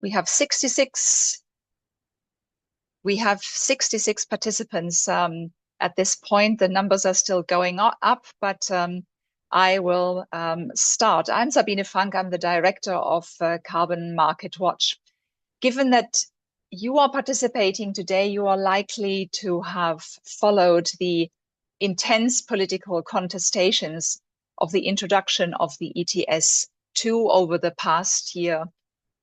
We have 66 participants at this point. The numbers are still going up, but I will start. I'm Sabine Frank. I'm the director of Carbon Market Watch. Given that you are participating today, you are likely to have followed the intense political contestations of the introduction of the ETS2 over the past year,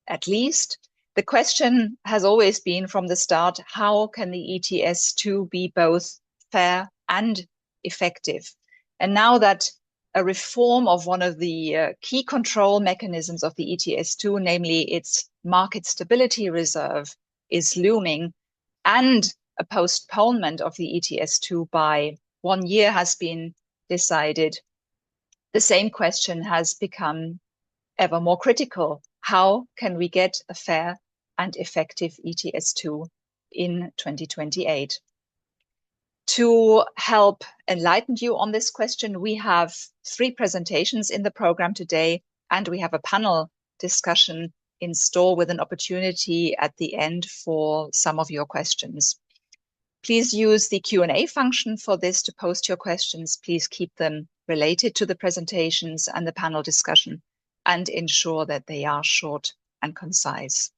at least. The question has always been from the start, how can the ETS2 be both fair and effective? And now that a reform of one of the key control mechanisms of the ETS2, namely its Market Stability Reserve, is looming, and a postponement of the ETS2 by 1 year has been decided, the same question has become ever more critical. How can we get a fair and effective ETS2 in 2028? To help enlighten you on this question, we have 3 presentations in the program today, and we have a panel discussion in store with an opportunity at the end for some of your questions. Please use the Q&A function for this to post your questions. Please keep them related to the presentations and the panel discussion, and ensure that they are short and concise.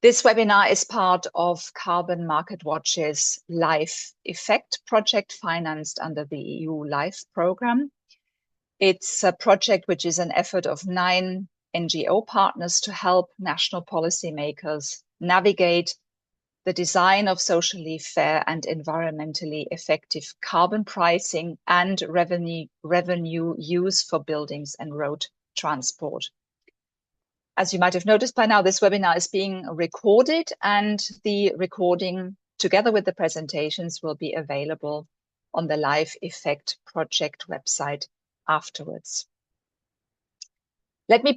This webinar is part of Carbon Market Watch's LIFE Effect project financed under the EU LIFE program. It's a project which is an effort of 9 NGO partners to help national policymakers navigate the design of socially fair and environmentally effective carbon pricing and revenue use for buildings and road transport. As you might have noticed by now, this webinar is being recorded, and the recording, together with the presentations, will be available on the LIFE Effect project website afterwards. Let me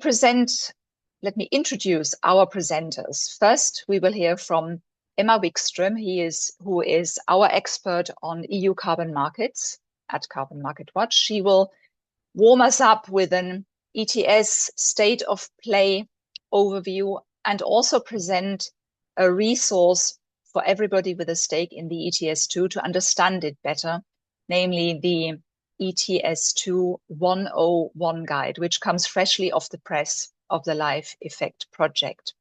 introduce our presenters. First, we will hear from Emma Wikström, who is our expert on EU carbon markets at Carbon Market Watch. She will warm us up with an ETS state of play overview and also present a resource for everybody with a stake in the ETS2 to understand it better, namely the ETS2 101 guide, which comes freshly off the press of the LIFE Effect project.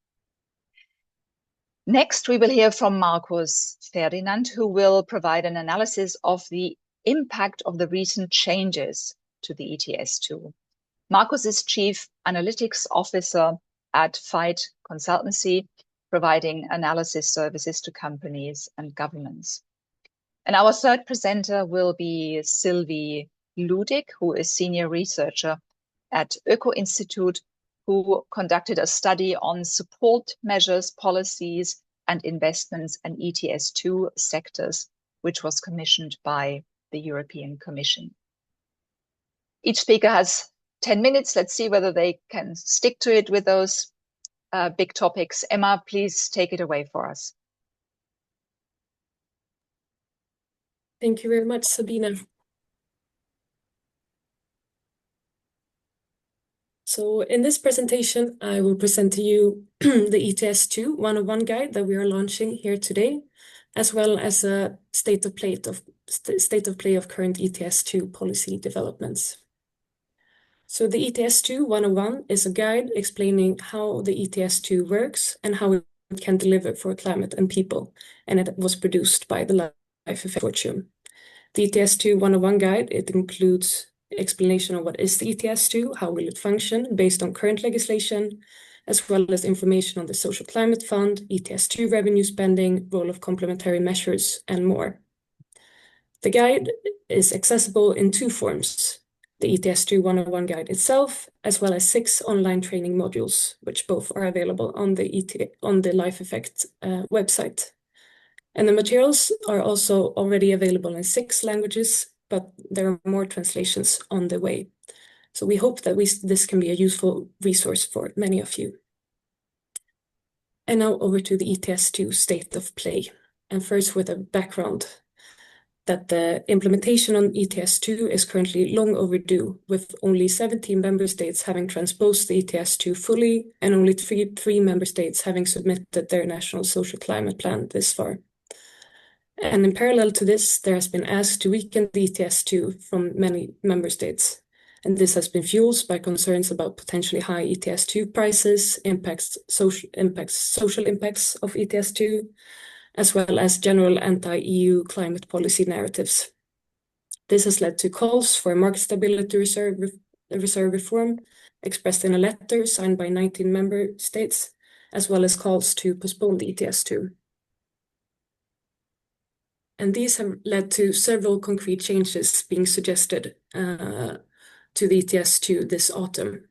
Next, we will hear from Markus Ferdinand, who will provide an analysis of the impact of the recent changes to the ETS2. Markus is Chief Analytics Officer at FIGHT Consultancy, providing analysis services to companies and governments. And our third presenter will be Sylvie Ludig, who is Senior Researcher at Öko-Institut, who conducted a study on support measures, policies, and investments in ETS2 sectors, which was commissioned by the European Commission. Each speaker has 10 minutes. Let's see whether they can stick to it with those big topics. Emma, please take it away for us. Thank you very much, Sabine. So in this presentation, I will present to you the ETS2 101 guide that we are launching here today, as well as a state of play of current ETS2 policy developments. So the ETS2 101 is a guide explaining how the ETS2 works and how it can deliver for climate and people, and it was produced by the LIFE Effect consortium. The ETS2 101 guide, it includes explanation of what is the ETS2, how will it function based on current legislation, as well as information on the Social Climate Fund, ETS2 revenue spending, role of complementary measures, and more. The guide is accessible in 2 forms, the ETS2 101 guide itself, as well as 6 online training modules, which both are available on the LIFE Effect website. And the materials are also already available in 6 languages, but there are more translations on the way. So we hope that this can be a useful resource for many of you. And now over to the ETS2 state of play. And first with a background. that the implementation on ETS2 is currently long overdue, with only 17 member states having transposed the ETS2 fully and only three member states having submitted their national social climate plan this far. And in parallel to this, there has been asked to weaken the ETS2 from many member states. And this has been fueled by concerns about potentially high ETS2 prices, social impacts of ETS2, as well as general anti-EU climate policy narratives. This has led to calls for a market stability reserve reform expressed in a letter signed by 19 member states, as well as calls to postpone the ETS2. And these have led to several concrete changes being suggested to the ETS2 this autumn,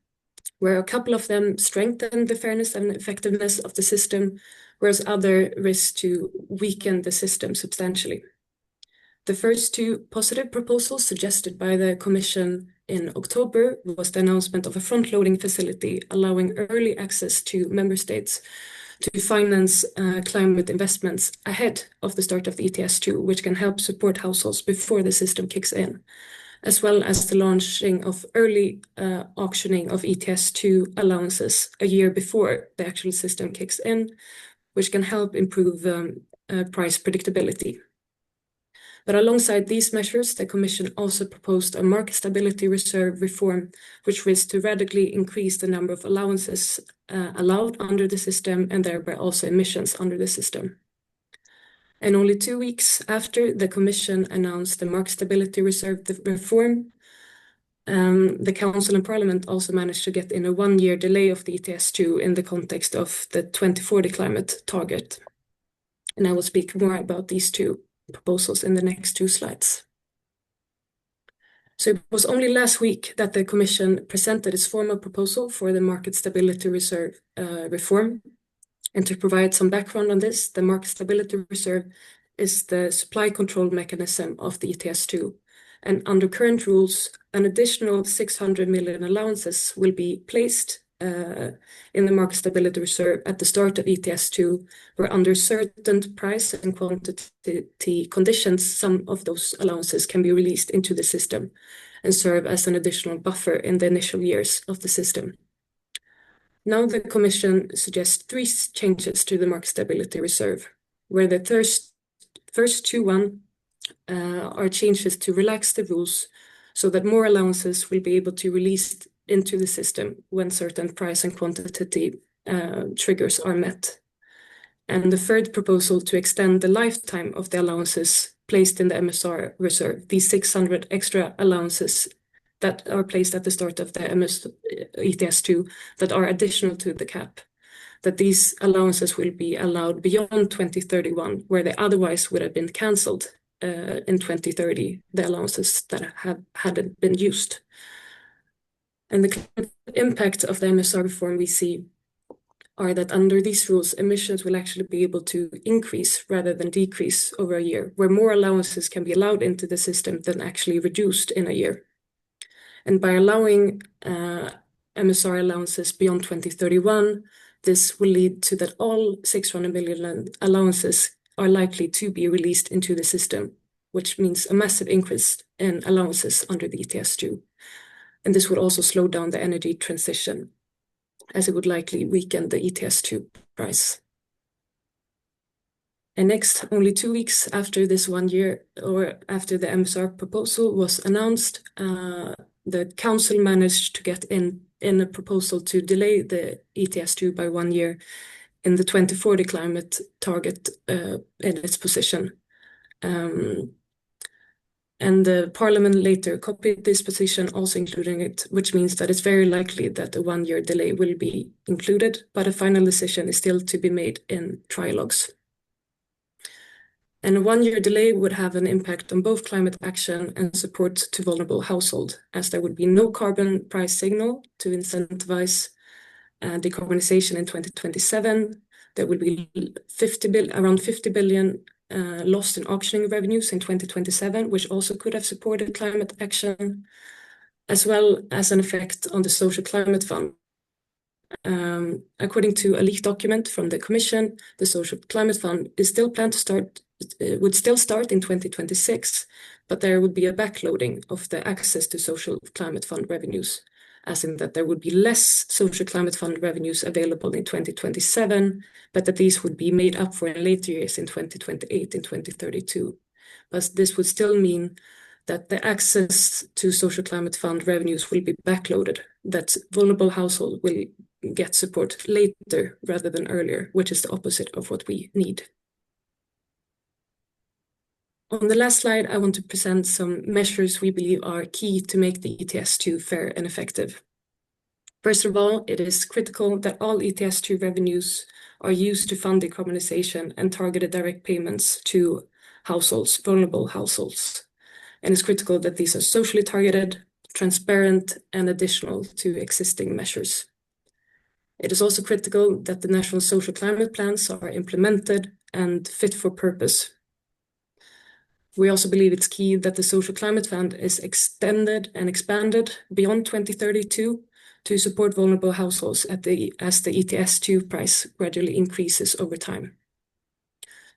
where a couple of them strengthen the fairness and effectiveness of the system, whereas other risk to weaken the system substantially. The first two positive proposals suggested by the Commission in October was the announcement of a front-loading facility allowing early access to member states to finance climate investments ahead of the start of the ETS2, which can help support households before the system kicks in, as well as the launching of early auctioning of ETS2 allowances a year before the actual system kicks in, which can help improve price predictability. But alongside these measures, the Commission also proposed a market stability reserve reform, which risks to radically increase the number of allowances allowed under the system and thereby also emissions under the system. And only 2 weeks after the Commission announced the market stability reserve reform, the Council and Parliament also managed to get in a 1-year delay of the ETS2 in the context of the 2040 climate target. And I will speak more about these two proposals in the next 2 slides. So it was only last week that the Commission presented its formal proposal for the Market Stability Reserve reform. And to provide some background on this, the Market Stability Reserve is the supply control mechanism of the ETS2. And under current rules, an additional 600 million allowances will be placed in the Market Stability Reserve at the start of ETS2, where under certain price and quantity conditions, some of those allowances can be released into the system and serve as an additional buffer in the initial years of the system. Now the Commission suggests 3 changes to the Market Stability Reserve, where the first two are changes to relax the rules so that more allowances will be able to be released into the system when certain price and quantity triggers are met. And the third proposal to extend the lifetime of the allowances placed in the MSR reserve, these 600 extra allowances that are placed at the start of the ETS2 that are additional to the cap, that these allowances will be allowed beyond 2031, where they otherwise would have been cancelled in 2030, the allowances that hadn't been used. And the impact of the MSR reform we see are that under these rules, emissions will actually be able to increase rather than decrease over a year, where more allowances can be allowed into the system than actually reduced in a year. And by allowing MSR allowances beyond 2031, this will lead to that all 600 million allowances are likely to be released into the system, which means a massive increase in allowances under the ETS2. And this would also slow down the energy transition, as it would likely weaken the ETS2 price. And next, only 2 weeks after this 1 year, or after the MSR proposal was announced, the Council managed to get in a proposal to delay the ETS2 by 1 year in the 2040 climate target in its position. And the Parliament later copied this position, also including it, which means that it's very likely that a 1 year delay will be included, but a final decision is still to be made in trilogues. And a 1 year delay would have an impact on both climate action and support to vulnerable households, as there would be no carbon price signal to incentivize decarbonization in 2027. There would be around 50 billion lost in auctioning revenues in 2027, which also could have supported climate action, as well as an effect on the social climate fund, According to a leaked document from the Commission, the Social Climate Fund is still planned to start, would still start in 2026, but there would be a backloading of the access to Social Climate Fund revenues, as in that there would be less Social Climate Fund revenues available in 2027, but that these would be made up for in later years in 2028 and 2032. But this would still mean that the access to Social Climate Fund revenues will be backloaded, that vulnerable households will get support later rather than earlier, which is the opposite of what we need. On the last slide, I want to present some measures we believe are key to make the ETS2 fair and effective. First of all, it is critical that all ETS2 revenues are used to fund decarbonization and targeted direct payments to households, vulnerable households. And it's critical that these are socially targeted, transparent, and additional to existing measures. It is also critical that the national social climate plans are implemented and fit for purpose. We also believe it's key that the Social Climate Fund is extended and expanded beyond 2032 to support vulnerable households as the ETS2 price gradually increases over time.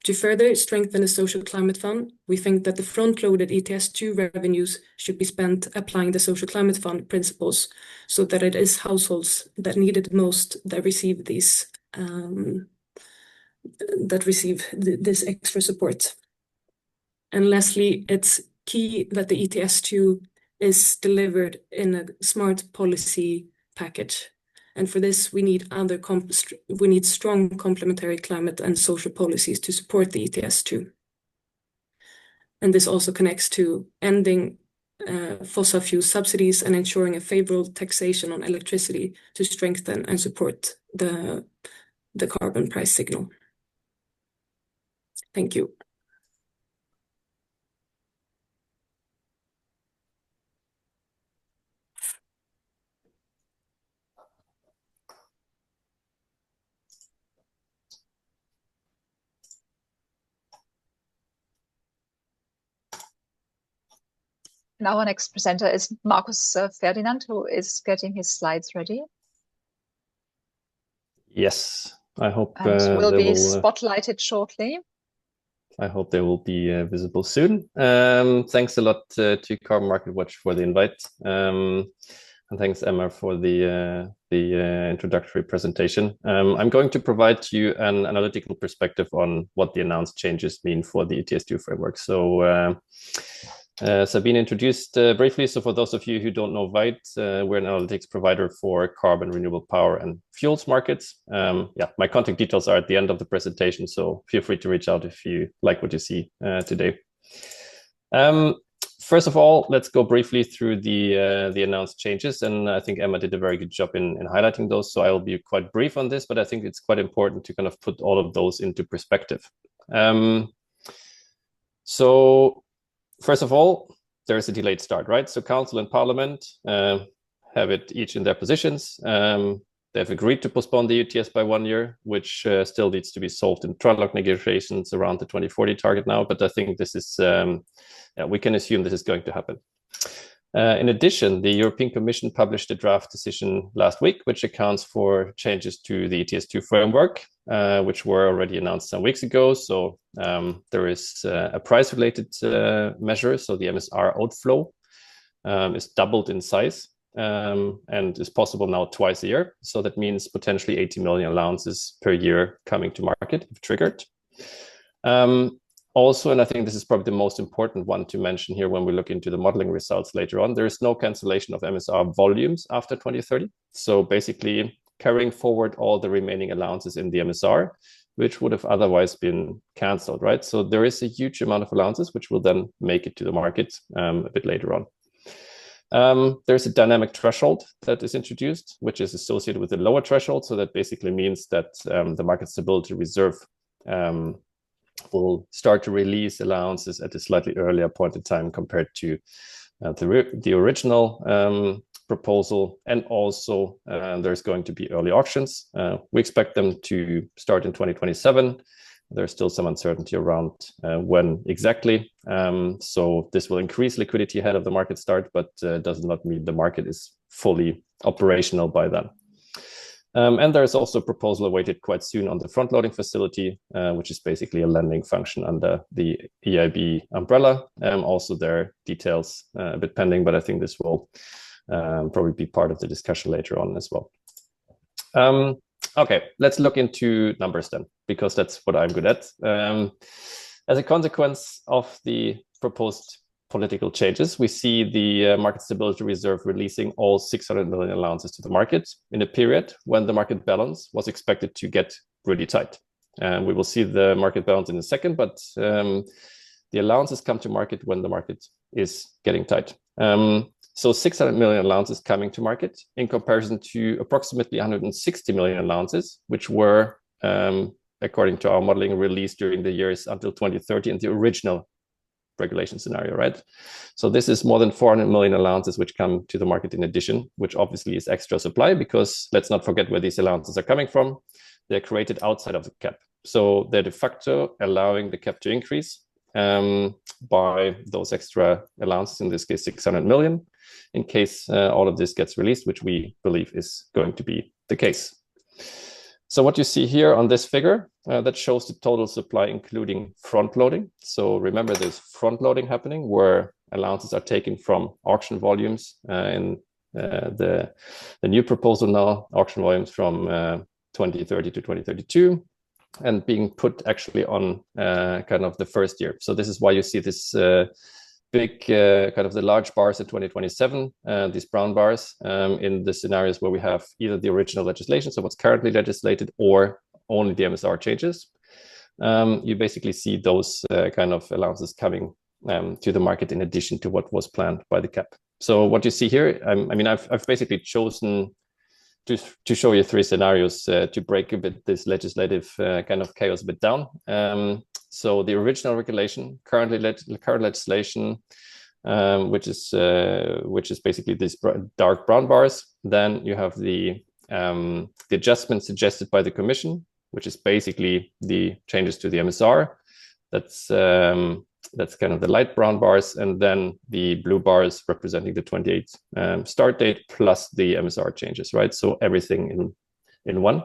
To further strengthen the Social Climate Fund, we think that the front-loaded ETS2 revenues should be spent applying the Social Climate Fund principles so that it is households that need it most that receive these this extra support. And lastly, it's key that the ETS2 is delivered in a smart policy package. And for this, we need strong complementary climate and social policies to support the ETS2. And this also connects to ending fossil fuel subsidies and ensuring a favorable taxation on electricity to strengthen and support the carbon price signal. Thank you. And our next presenter is Markus Ferdinand, who is getting his slides ready. Yes, I hope will be spotlighted shortly. I hope they will be visible soon. Thanks a lot to Carbon Market Watch for the invite. And thanks, Emma, for the introductory presentation. I'm going to provide you an analytical perspective on what the announced changes mean for the ETS2 framework. So Sabine introduced briefly. So for those of you who don't know Veit, we're an analytics provider for carbon, renewable power, and fuels markets. Yeah, my contact details are at the end of the presentation, so feel free to reach out if you like what you see today. First of all, let's go briefly through the announced changes, and I think Emma did a very good job in highlighting those. So I will be quite brief on this, but I think it's quite important to kind of put all of those into perspective. So first of all, there is a delayed start, right? So Council and Parliament have it each in their positions. They've agreed to postpone the ETS by 1 year, which still needs to be solved in trilogue negotiations around the 2040 target now. But I think this is, we can assume this is going to happen. In addition, the European Commission published a draft decision last week, which accounts for changes to the ETS2 framework, which were already announced some weeks ago. So there is a price-related measure. So the MSR outflow is doubled in size and is possible now twice a year. So that means potentially 80 million allowances per year coming to market if triggered. Also, and I think this is probably the most important one to mention here when we look into the modeling results later on, there is no cancellation of MSR volumes after 2030. So basically carrying forward all the remaining allowances in the MSR, which would have otherwise been cancelled, right? So there is a huge amount of allowances, which will then make it to the market a bit later on. There's a dynamic threshold that is introduced, which is associated with a lower threshold. So that basically means that the Market Stability Reserve will start to release allowances at a slightly earlier point in time compared to the original proposal. And also there's going to be early auctions. We expect them to start in 2027. There's still some uncertainty around when exactly. So this will increase liquidity ahead of the market start, but does not mean the market is fully operational by then. And there's also a proposal awaited quite soon on the front-loading facility, which is basically a lending function under the EIB umbrella. Also, there are details a bit pending, but I think this will probably be part of the discussion later on as well. Okay, let's look into numbers then, because that's what I'm good at. As a consequence of the proposed political changes, we see the Market Stability Reserve releasing all 600 million allowances to the market in a period when the market balance was expected to get really tight. We will see the market balance in a second, but the allowances come to market when the market is getting tight. So 600 million allowances coming to market in comparison to approximately 160 million allowances, which were, according to our modeling, released during the years until 2030 in the original regulation scenario, right? So this is more than 400 million allowances which come to the market in addition, which obviously is extra supply, because let's not forget where these allowances are coming from. They're created outside of the cap. So they're de facto allowing the cap to increase by those extra allowances, in this case 600 million, in case all of this gets released, which we believe is going to be the case. So what you see here on this figure, that shows the total supply, including front loading. So remember, there's front loading happening where allowances are taken from auction volumes in the new proposal now, auction volumes from 2030 to 2032, and being put actually on kind of the first year. So this is why you see this big kind of the large bars in 2027, these brown bars in the scenarios where we have either the original legislation, so what's currently legislated, or only the MSR changes. You basically see those kind of allowances coming to the market in addition to what was planned by the cap. So what you see here, I mean, I've basically chosen to show you three scenarios to break a bit this legislative kind of chaos a bit down. So the original regulation, current legislation, which is basically these dark brown bars. Then you have the adjustment suggested by the Commission, which is basically the changes to the MSR. That's kind of the light brown bars, and then the blue bars representing the 28 start date plus the MSR changes, right? So everything in one.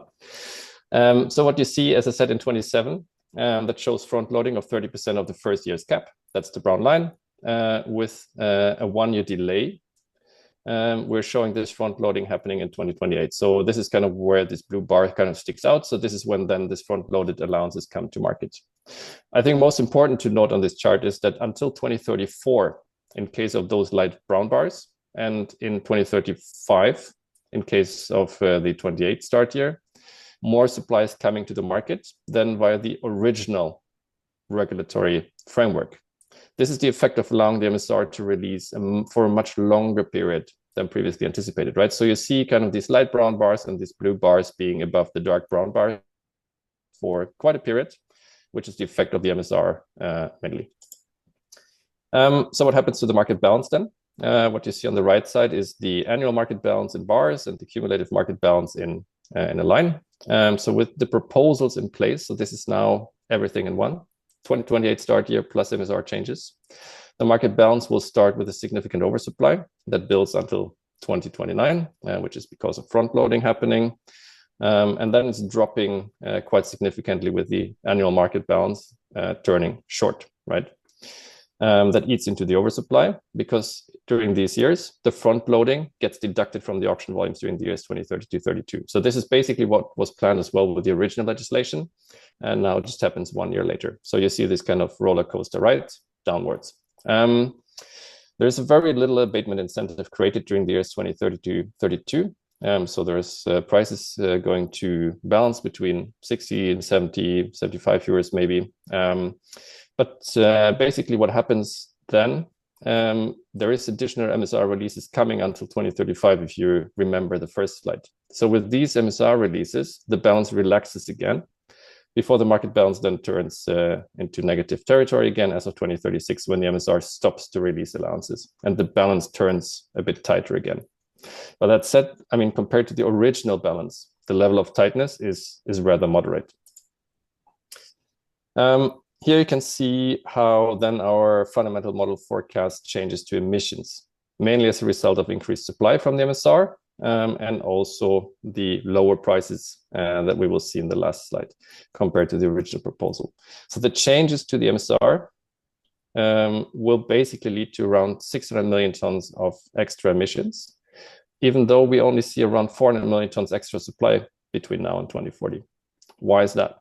So what you see, as I said, in 27, that shows front loading of 30% of the first year's cap. That's the brown line with a 1 year delay. We're showing this front loading happening in 2028. So this is kind of where this blue bar kind of sticks out. So this is when then this front loaded allowances come to market. I think most important to note on this chart is that until 2034, in case of those light brown bars, and in 2035, in case of the 28 start year, more supply is coming to the market than via the original regulatory framework. This is the effect of allowing the MSR to release for a much longer period than previously anticipated, right? So you see kind of these light brown bars and these blue bars being above the dark brown bar for quite a period, which is the effect of the MSR mainly. So what happens to the market balance then? What you see on the right side is the annual market balance in bars and the cumulative market balance in a line. So with the proposals in place, so this is now everything in one, 2028 start year plus MSR changes. The market balance will start with a significant oversupply that builds until 2029, which is because of front loading happening. And then it's dropping quite significantly with the annual market balance turning short, right? That eats into the oversupply, because during these years, the front loading gets deducted from the auction volumes during the years 2030 to 32. So this is basically what was planned as well with the original legislation. And now it just happens 1 year later. So you see this kind of roller coaster, right? Downwards. There's a very little abatement incentive created during the years 2030 to 32. So there's prices going to balance between 60 and 70, 75 euros maybe. But basically what happens then, there is additional MSR releases coming until 2035, if you remember the first slide. So with these MSR releases, the balance relaxes again before the market balance then turns into negative territory again as of 2036, when the MSR stops to release allowances and the balance turns a bit tighter again. But that said, I mean, compared to the original balance, the level of tightness is rather moderate. Here you can see how then our fundamental model forecast changes to emissions, mainly as a result of increased supply from the MSR and also the lower prices that we will see in the last slide compared to the original proposal. So the changes to the MSR will basically lead to around 600 million tons of extra emissions, even though we only see around 400 million tons extra supply between now and 2040. Why is that?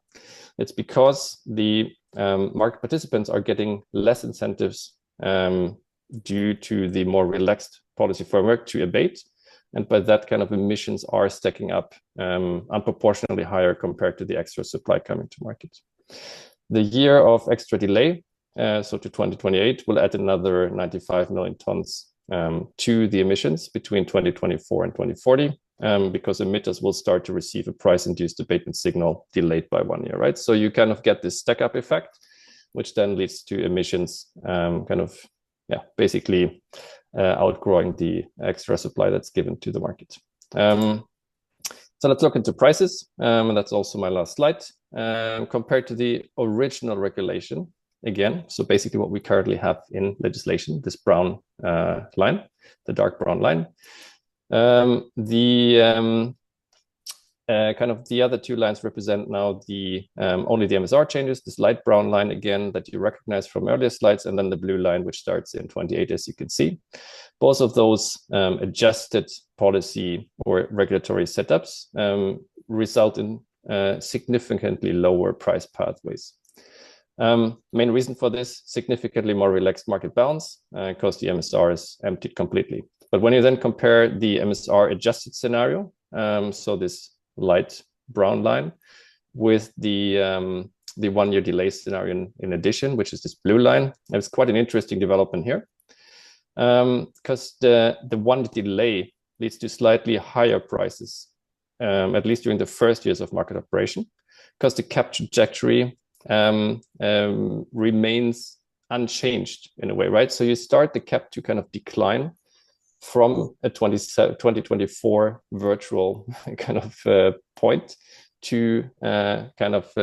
It's because the market participants are getting less incentives due to the more relaxed policy framework to abate. And by that, kind of emissions are stacking up unproportionately higher compared to the extra supply coming to market. The year of extra delay, so to 2028, will add another 95 million tons to the emissions between 2024 and 2040, because emitters will start to receive a price-induced abatement signal delayed by 1 year, right? So you kind of get this stack-up effect, which then leads to emissions basically outgrowing the extra supply that's given to the market. So let's look into prices, and that's also my last slide. Compared to the original regulation, again, so basically what we currently have in legislation, this brown line, the dark brown line, the other two lines represent now the only the MSR changes, this light brown line again that you recognize from earlier slides, and then the blue line which starts in 28, as you can see. Both of those adjusted policy or regulatory setups result in significantly lower price pathways. Main reason for this, significantly more relaxed market balance because the MSR is emptied completely. But when you then compare the MSR adjusted scenario, so this light brown line, with the 1 year delay scenario in addition, which is this blue line, it's quite an interesting development here, because the 1 year delay leads to slightly higher prices, at least during the first years of market operation, because the cap trajectory remains unchanged in a way, right? So you start the cap to kind of decline from a 2024 virtual kind of point to kind of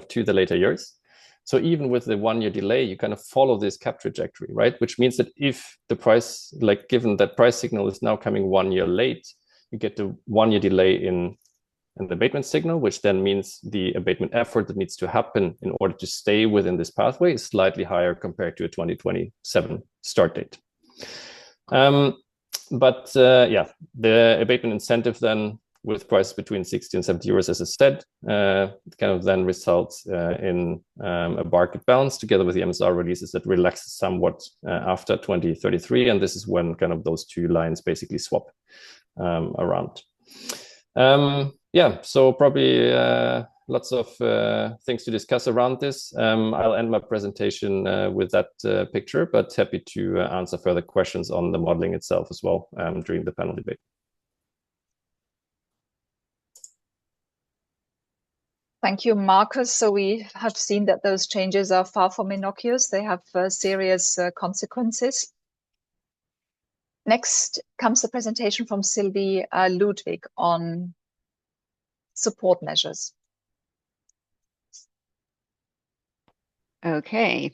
to the later years. So even with the 1 year delay, you kind of follow this cap trajectory, right? Which means that if the price, like given that price signal is now coming 1 year late, you get the 1 year delay in the abatement signal, which then means the abatement effort that needs to happen in order to stay within this pathway is slightly higher compared to a 2027 start date. The abatement incentive then with prices between 60 and 70 euros, as I said, kind of then results in a market balance together with the MSR releases that relaxes somewhat after 2033. And this is when kind of those two lines basically swap around. So probably lots of things to discuss around this. I'll end my presentation with that picture, but happy to answer further questions on the modeling itself as well during the panel debate. Thank you, Marcus. So we have seen that those changes are far from innocuous. They have serious consequences. Next comes the presentation from Sylvie Ludwig on support measures. Okay.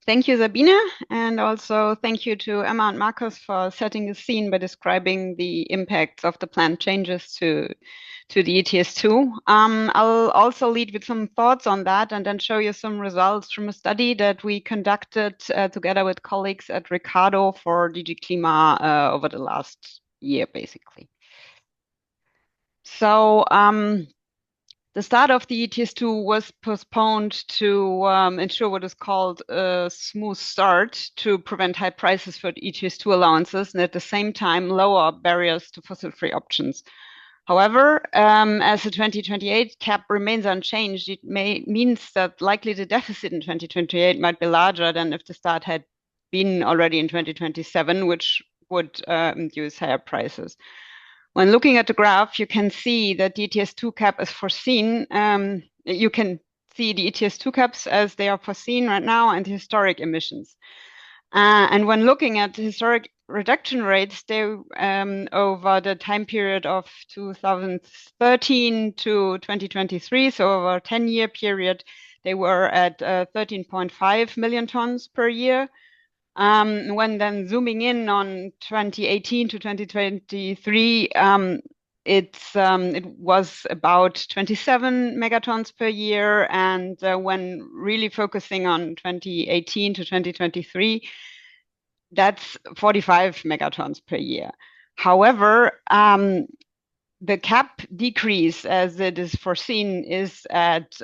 Thank you, Sabine, and also thank you to Emma and Marcus for setting the scene by describing the impacts of the planned changes to the ETS2. I'll also lead with some thoughts on that and then show you some results from a study that we conducted together with colleagues at Ricardo for DG Klima over the last year, basically. So the start of the ETS2 was postponed to ensure what is called a smooth start to prevent high prices for ETS2 allowances and at the same time lower barriers to fossil-free options. However, as the 2028 cap remains unchanged, it means that likely the deficit in 2028 might be larger than if the start had been already in 2027, which would induce higher prices. When looking at the graph, you can see that the ETS2 cap is foreseen. You can see the ETS2 caps as they are foreseen right now and historic emissions. And when looking at the historic reduction rates, they over the time period of 2013 to 2023, so over a 10-year period, they were at 13.5 million tons per year. When then zooming in on 2018 to 2023, it was about 27 megatons per year, and when really focusing on 2018 to 2023, that's 45 megatons per year. However, the cap decrease, as it is foreseen, is at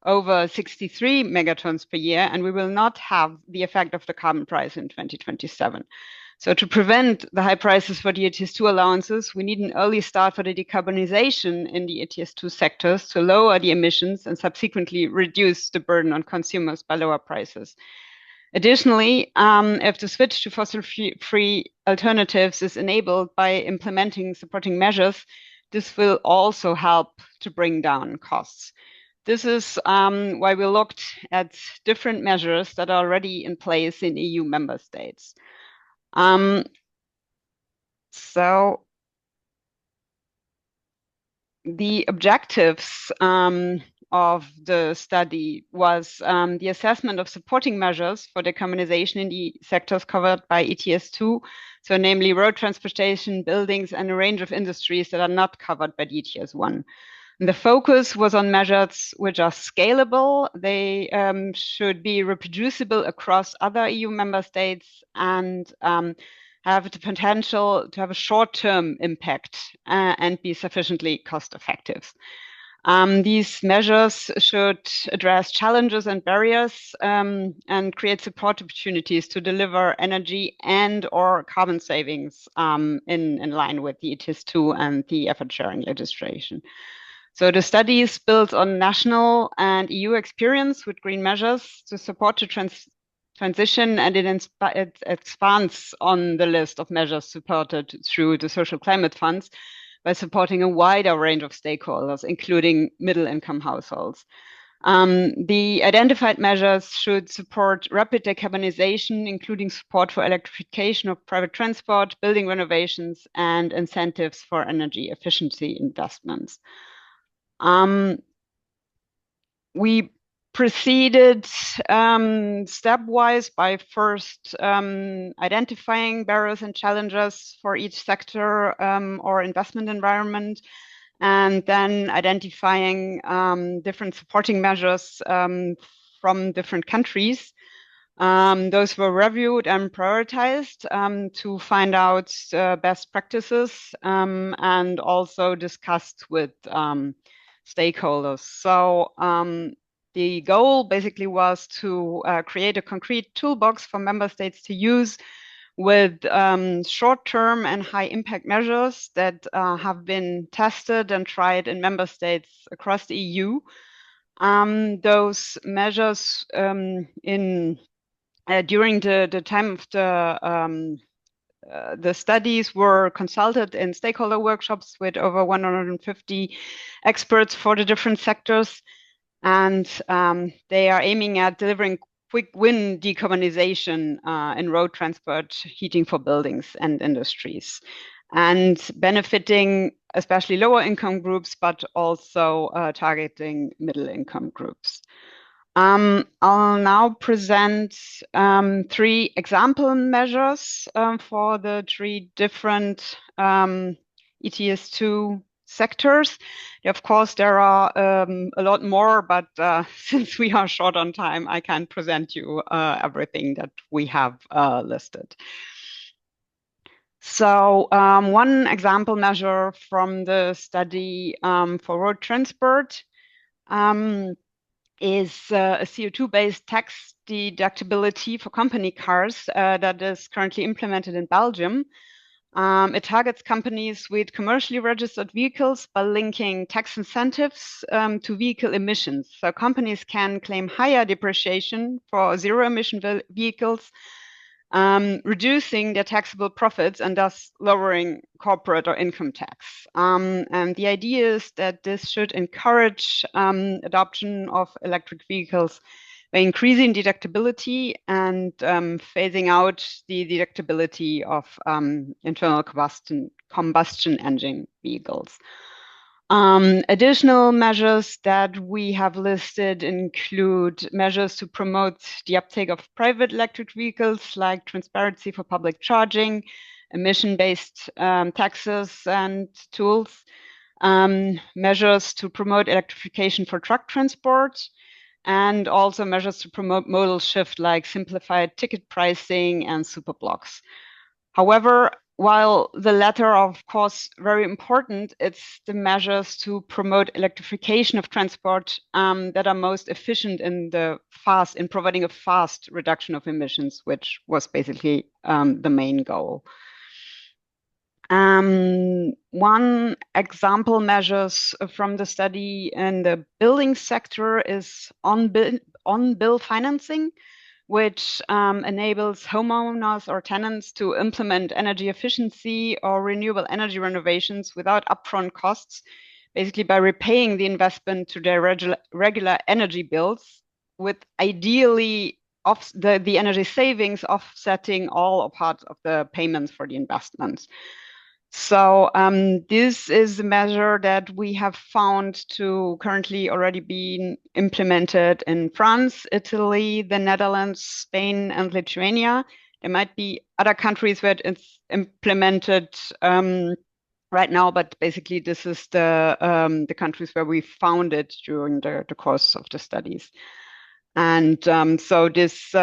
over 63 megatons per year, and we will not have the effect of the carbon price in 2027. So to prevent the high prices for the ETS2 allowances, we need an early start for the decarbonization in the ETS2 sectors to lower the emissions and subsequently reduce the burden on consumers by lower prices. Additionally, if the switch to fossil-free alternatives is enabled by implementing supporting measures, this will also help to bring down costs. This is why we looked at different measures that are already in place in EU member states. So the objectives of the study was the assessment of supporting measures for decarbonization in the sectors covered by ETS2, so namely road transportation, buildings, and a range of industries that are not covered by the ETS1. And the focus was on measures which are scalable. They should be reproducible across other EU member states and have the potential to have a short-term impact and be sufficiently cost-effective. These measures should address challenges and barriers and create support opportunities to deliver energy and/or carbon savings in line with the ETS2 and the effort-sharing legislation. So the study is built on national and EU experience with green measures to support the transition, and it expands on the list of measures supported through the social climate funds by supporting a wider range of stakeholders, including middle-income households. The identified measures should support rapid decarbonization, including support for electrification of private transport, building renovations, and incentives for energy efficiency investments. We proceeded stepwise by first identifying barriers and challenges for each sector or investment environment, and then identifying different supporting measures from different countries. Those were reviewed and prioritized to find out best practices and also discussed with stakeholders. So the goal basically was to create a concrete toolbox for member states to use with short-term and high-impact measures that have been tested and tried in member states across the EU. Those measures during the time of the studies were consulted in stakeholder workshops with over 150 experts for the different sectors, and they are aiming at delivering quick win decarbonization in road transport, heating for buildings and industries, and benefiting especially lower income groups, but also targeting middle income groups. I'll now present 3 example measures for the 3 different ETS2 sectors. Of course, there are a lot more, but since we are short on time, I can't present you everything that we have listed. So one example measure from the study for road transport is a CO2-based tax deductibility for company cars that is currently implemented in Belgium. It targets companies with commercially registered vehicles by linking tax incentives to vehicle emissions. So companies can claim higher depreciation for zero-emission vehicles, reducing their taxable profits and thus lowering corporate or income tax. And the idea is that this should encourage adoption of electric vehicles by increasing deductibility and phasing out the deductibility of internal combustion engine vehicles. Additional measures that we have listed include measures to promote the uptake of private electric vehicles, like transparency for public charging, emission-based taxes and tools, measures to promote electrification for truck transport, and also measures to promote modal shift, like simplified ticket pricing and superblocks. However, while the latter are, of course, very important, it's the measures to promote electrification of transport that are most efficient in providing a fast reduction of emissions, which was basically the main goal. One example measures from the study in the building sector is on-bill financing, which enables homeowners or tenants to implement energy efficiency or renewable energy renovations without upfront costs, basically by repaying the investment to their regular energy bills, with ideally the energy savings offsetting all or part of the payments for the investments. So this is a measure that we have found to currently already be implemented in France, Italy, the Netherlands, Spain, and Lithuania. There might be other countries where it's implemented right now, but basically this is the countries where we found it during the course of the studies. And so this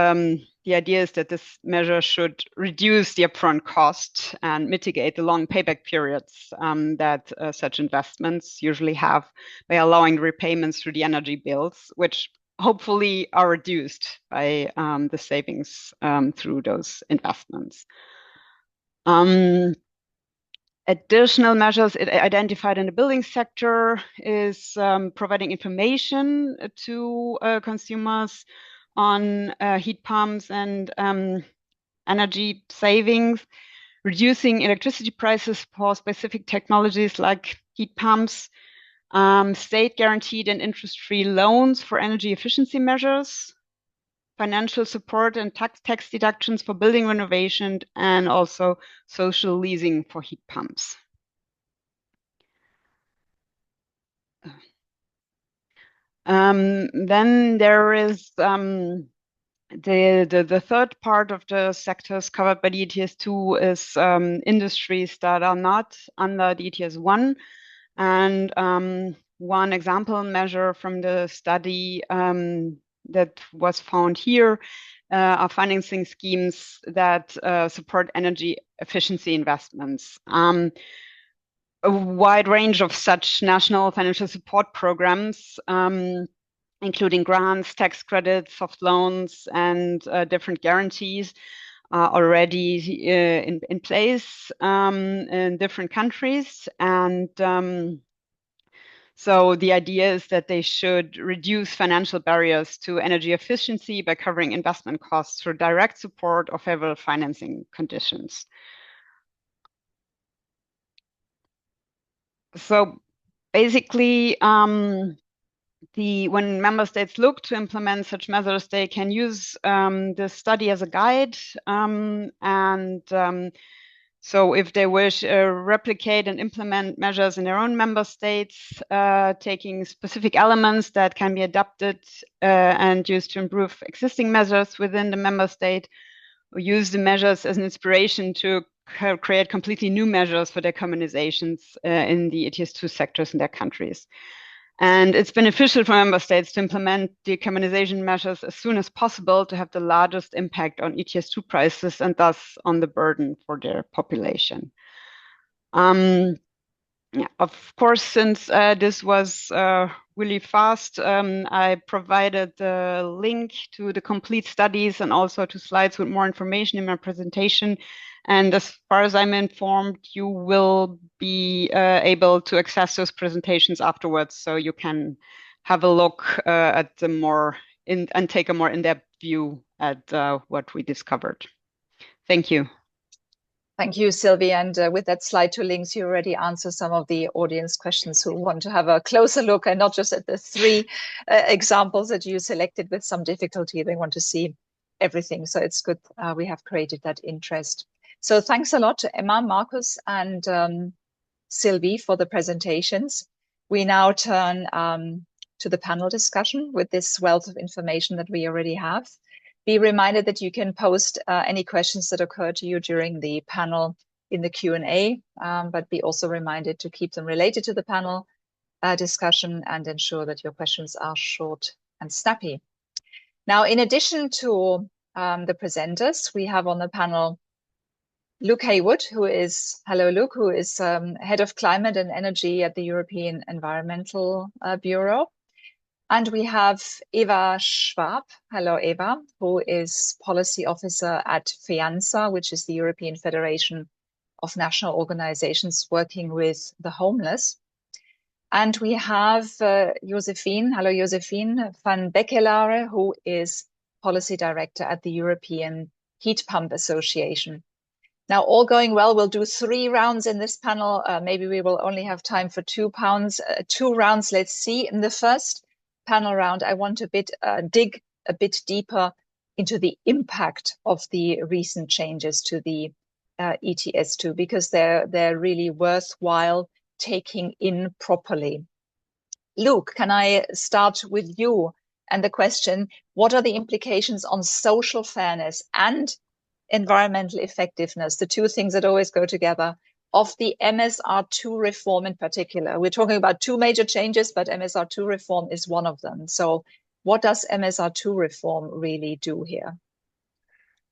the idea is that this measure should reduce the upfront cost and mitigate the long payback periods that such investments usually have by allowing repayments through the energy bills, which hopefully are reduced by the savings through those investments. Additional measures identified in the building sector is providing information to consumers on heat pumps and energy savings, reducing electricity prices for specific technologies like heat pumps, state guaranteed and interest-free loans for energy efficiency measures, financial support and tax deductions for building renovation, and also social leasing for heat pumps. Then there is the third part of the sectors covered by the ETS2 is industries that are not under the ETS1. And one example measure from the study that was found here are financing schemes that support energy efficiency investments. A wide range of such national financial support programs, including grants, tax credits, soft loans, and different guarantees are already in place in different countries. And so the idea is that they should reduce financial barriers to energy efficiency by covering investment costs through direct support or favorable financing conditions. So basically, when member states look to implement such measures, they can use the study as a guide. So if they wish replicate and implement measures in their own member states, taking specific elements that can be adapted and used to improve existing measures within the member state, or use the measures as an inspiration to create completely new measures for decarbonizations in the ETS2 sectors in their countries. And it's beneficial for member states to implement decarbonization measures as soon as possible to have the largest impact on ETS2 prices and thus on the burden for their population. Yeah, of course, since this was really fast, I provided the link to the complete studies and also to slides with more information in my presentation. And as far as I'm informed, you will be able to access those presentations afterwards, so you can have a look at the and take a more in-depth view at what we discovered. Thank you. Thank you, Sylvie. And with that slide to links, you already answered some of the audience questions who want to have a closer look and not just at the three examples that you selected with some difficulty. They want to see everything. So it's good we have created that interest. So thanks a lot to Emma, Markus, and Sylvie for the presentations. we now turn to the panel discussion with this wealth of information that we already have. Be reminded that you can post any questions that occur to you during the panel in the Q&A, but be also reminded to keep them related to the panel discussion and ensure that your questions are short and snappy. Now, in addition to the presenters, we have on the panel Luke Haywood, hello Luke, who is Head of Climate and Energy at the European Environmental Bureau. And we have Eva Schwab, hello Eva, who is Policy Officer at FEANSA, which is the European Federation of National Organizations working with the homeless. And we have Josephine, hello Josephine van Beckelare, who is Policy Director at the European Heat Pump Association. Now, all going well, we'll do 3 rounds in this panel. Maybe we will only have time for 2 rounds. Let's see. In the first panel round, I want to dig a bit deeper into the impact of the recent changes to the ETS2, because they're really worthwhile taking in properly. Luke, can I start with you and the question, what are the implications on social fairness and environmental effectiveness, the 2 things that always go together, of the MSR2 reform in particular? We're talking about 2 major changes, but MSR2 reform is one of them. So what does MSR2 reform really do here?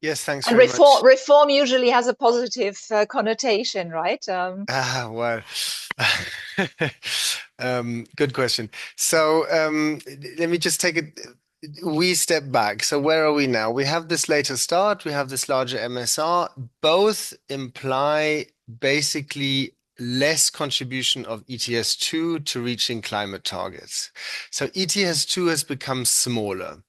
Yes, thanks and very much. Reform usually has a positive connotation, right? Well, good question. So let me just take it. We step back. So where are we now? We have this later start. We have this larger MSR. Both imply basically less contribution of ETS2 to reaching climate targets. So ETS2 has become smaller.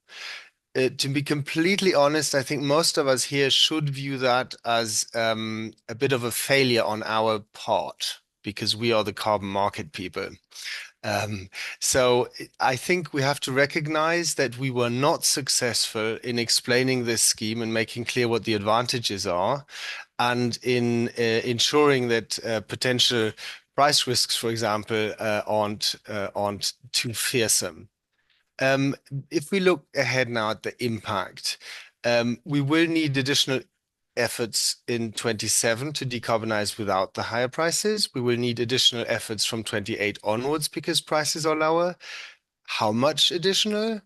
To be completely honest, I think most of us here should view that as a bit of a failure on our part, because we are the carbon market people. So I think we have to recognize that we were not successful in explaining this scheme and making clear what the advantages are, and in ensuring that potential price risks, for example, aren't too fearsome. If we look ahead now at the impact, we will need additional efforts in 27 to decarbonize without the higher prices. We will need additional efforts from 28 onwards because prices are lower. How much additional?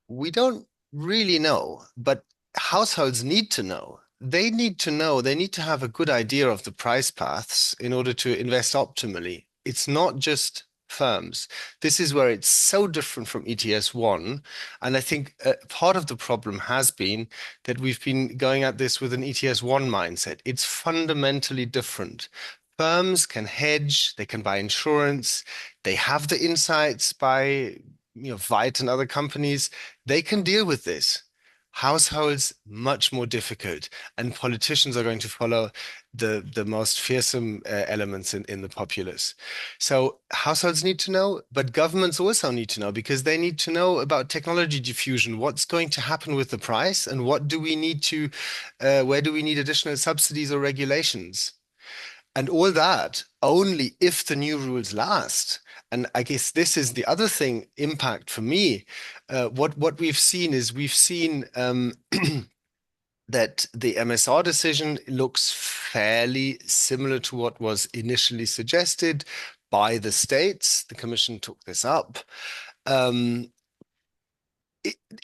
We don't really know, but households need to know. They need to have a good idea of the price paths in order to invest optimally. It's not just firms. This is where it's so different from ETS1. And I think part of the problem has been that we've been going at this with an ETS1 mindset. It's fundamentally different. Firms can hedge, they can buy insurance, they have the insights by Vite and other companies. They can deal with this. Households, much more difficult, and politicians are going to follow the most fearsome elements in the populace. So households need to know, but governments also need to know, because they need to know about technology diffusion. What's going to happen with the price, and what do we need to, where do we need additional subsidies or regulations? And all that only if the new rules last. And I guess this is the other thing, impact for me. What we've seen is that the MSR decision looks fairly similar to what was initially suggested by the states. The Commission took this up. In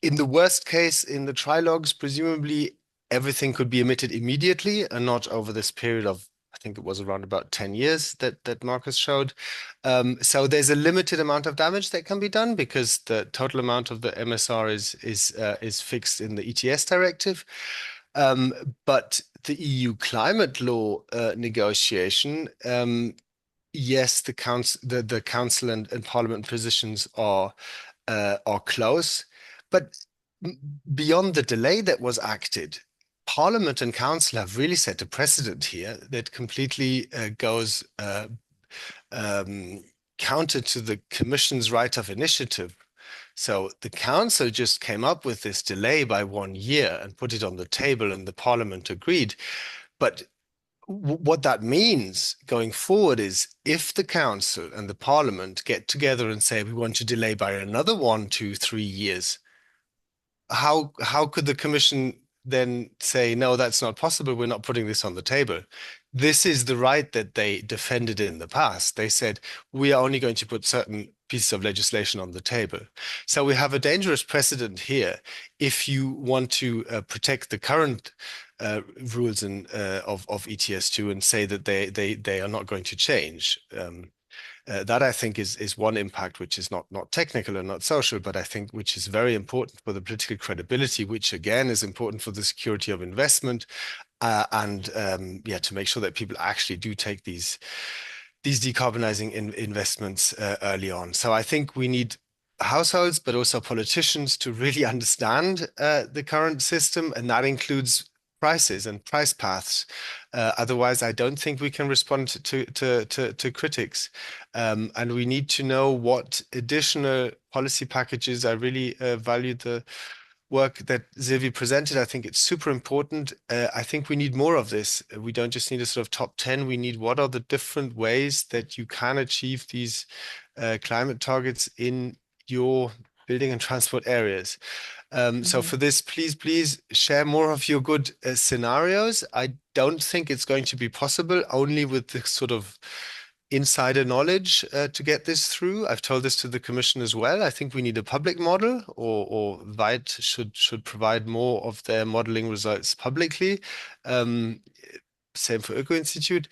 the worst case, in the trilogues, presumably everything could be emitted immediately and not over this period of, I think it was around about 10 years that Marcus showed. So there's a limited amount of damage that can be done because the total amount of the MSR is fixed in the ETS directive. But the EU climate law negotiation, yes, the council and parliament positions are close, but beyond the delay that was acted, Parliament and Council have really set a precedent here that completely goes counter to the Commission's right of initiative. So the Council just came up with this delay by 1 year and put it on the table, and the Parliament agreed. But what that means going forward is if the council and the parliament get together and say we want to delay by another 1, 2, 3 years, how could the commission then say, no, that's not possible, we're not putting this on the table? This is the right that they defended in the past. They said, we are only going to put certain pieces of legislation on the table. So we have a dangerous precedent here. If you want to protect the current rules of ETS2 and say that they are not going to change, that I think is one impact, which is not technical and not social, but I think which is very important for the political credibility, which again is important for the security of investment, and to make sure that people actually do take these decarbonizing investments early on. So I think we need households, but also politicians to really understand the current system, and that includes prices and price paths. Otherwise, I don't think we can respond to critics. And we need to know what additional policy packages. I really valued the work that Sylvie presented. I think it's super important. I think we need more of this. We don't just need a sort of top 10. We need what are the different ways that you can achieve these climate targets in your building and transport areas. So for this, please share more of your good scenarios. I don't think it's going to be possible only with the sort of insider knowledge to get this through. I've told this to the Commission as well. I think we need a public model, or VITE should provide more of their modeling results publicly. Same for Öko Institute.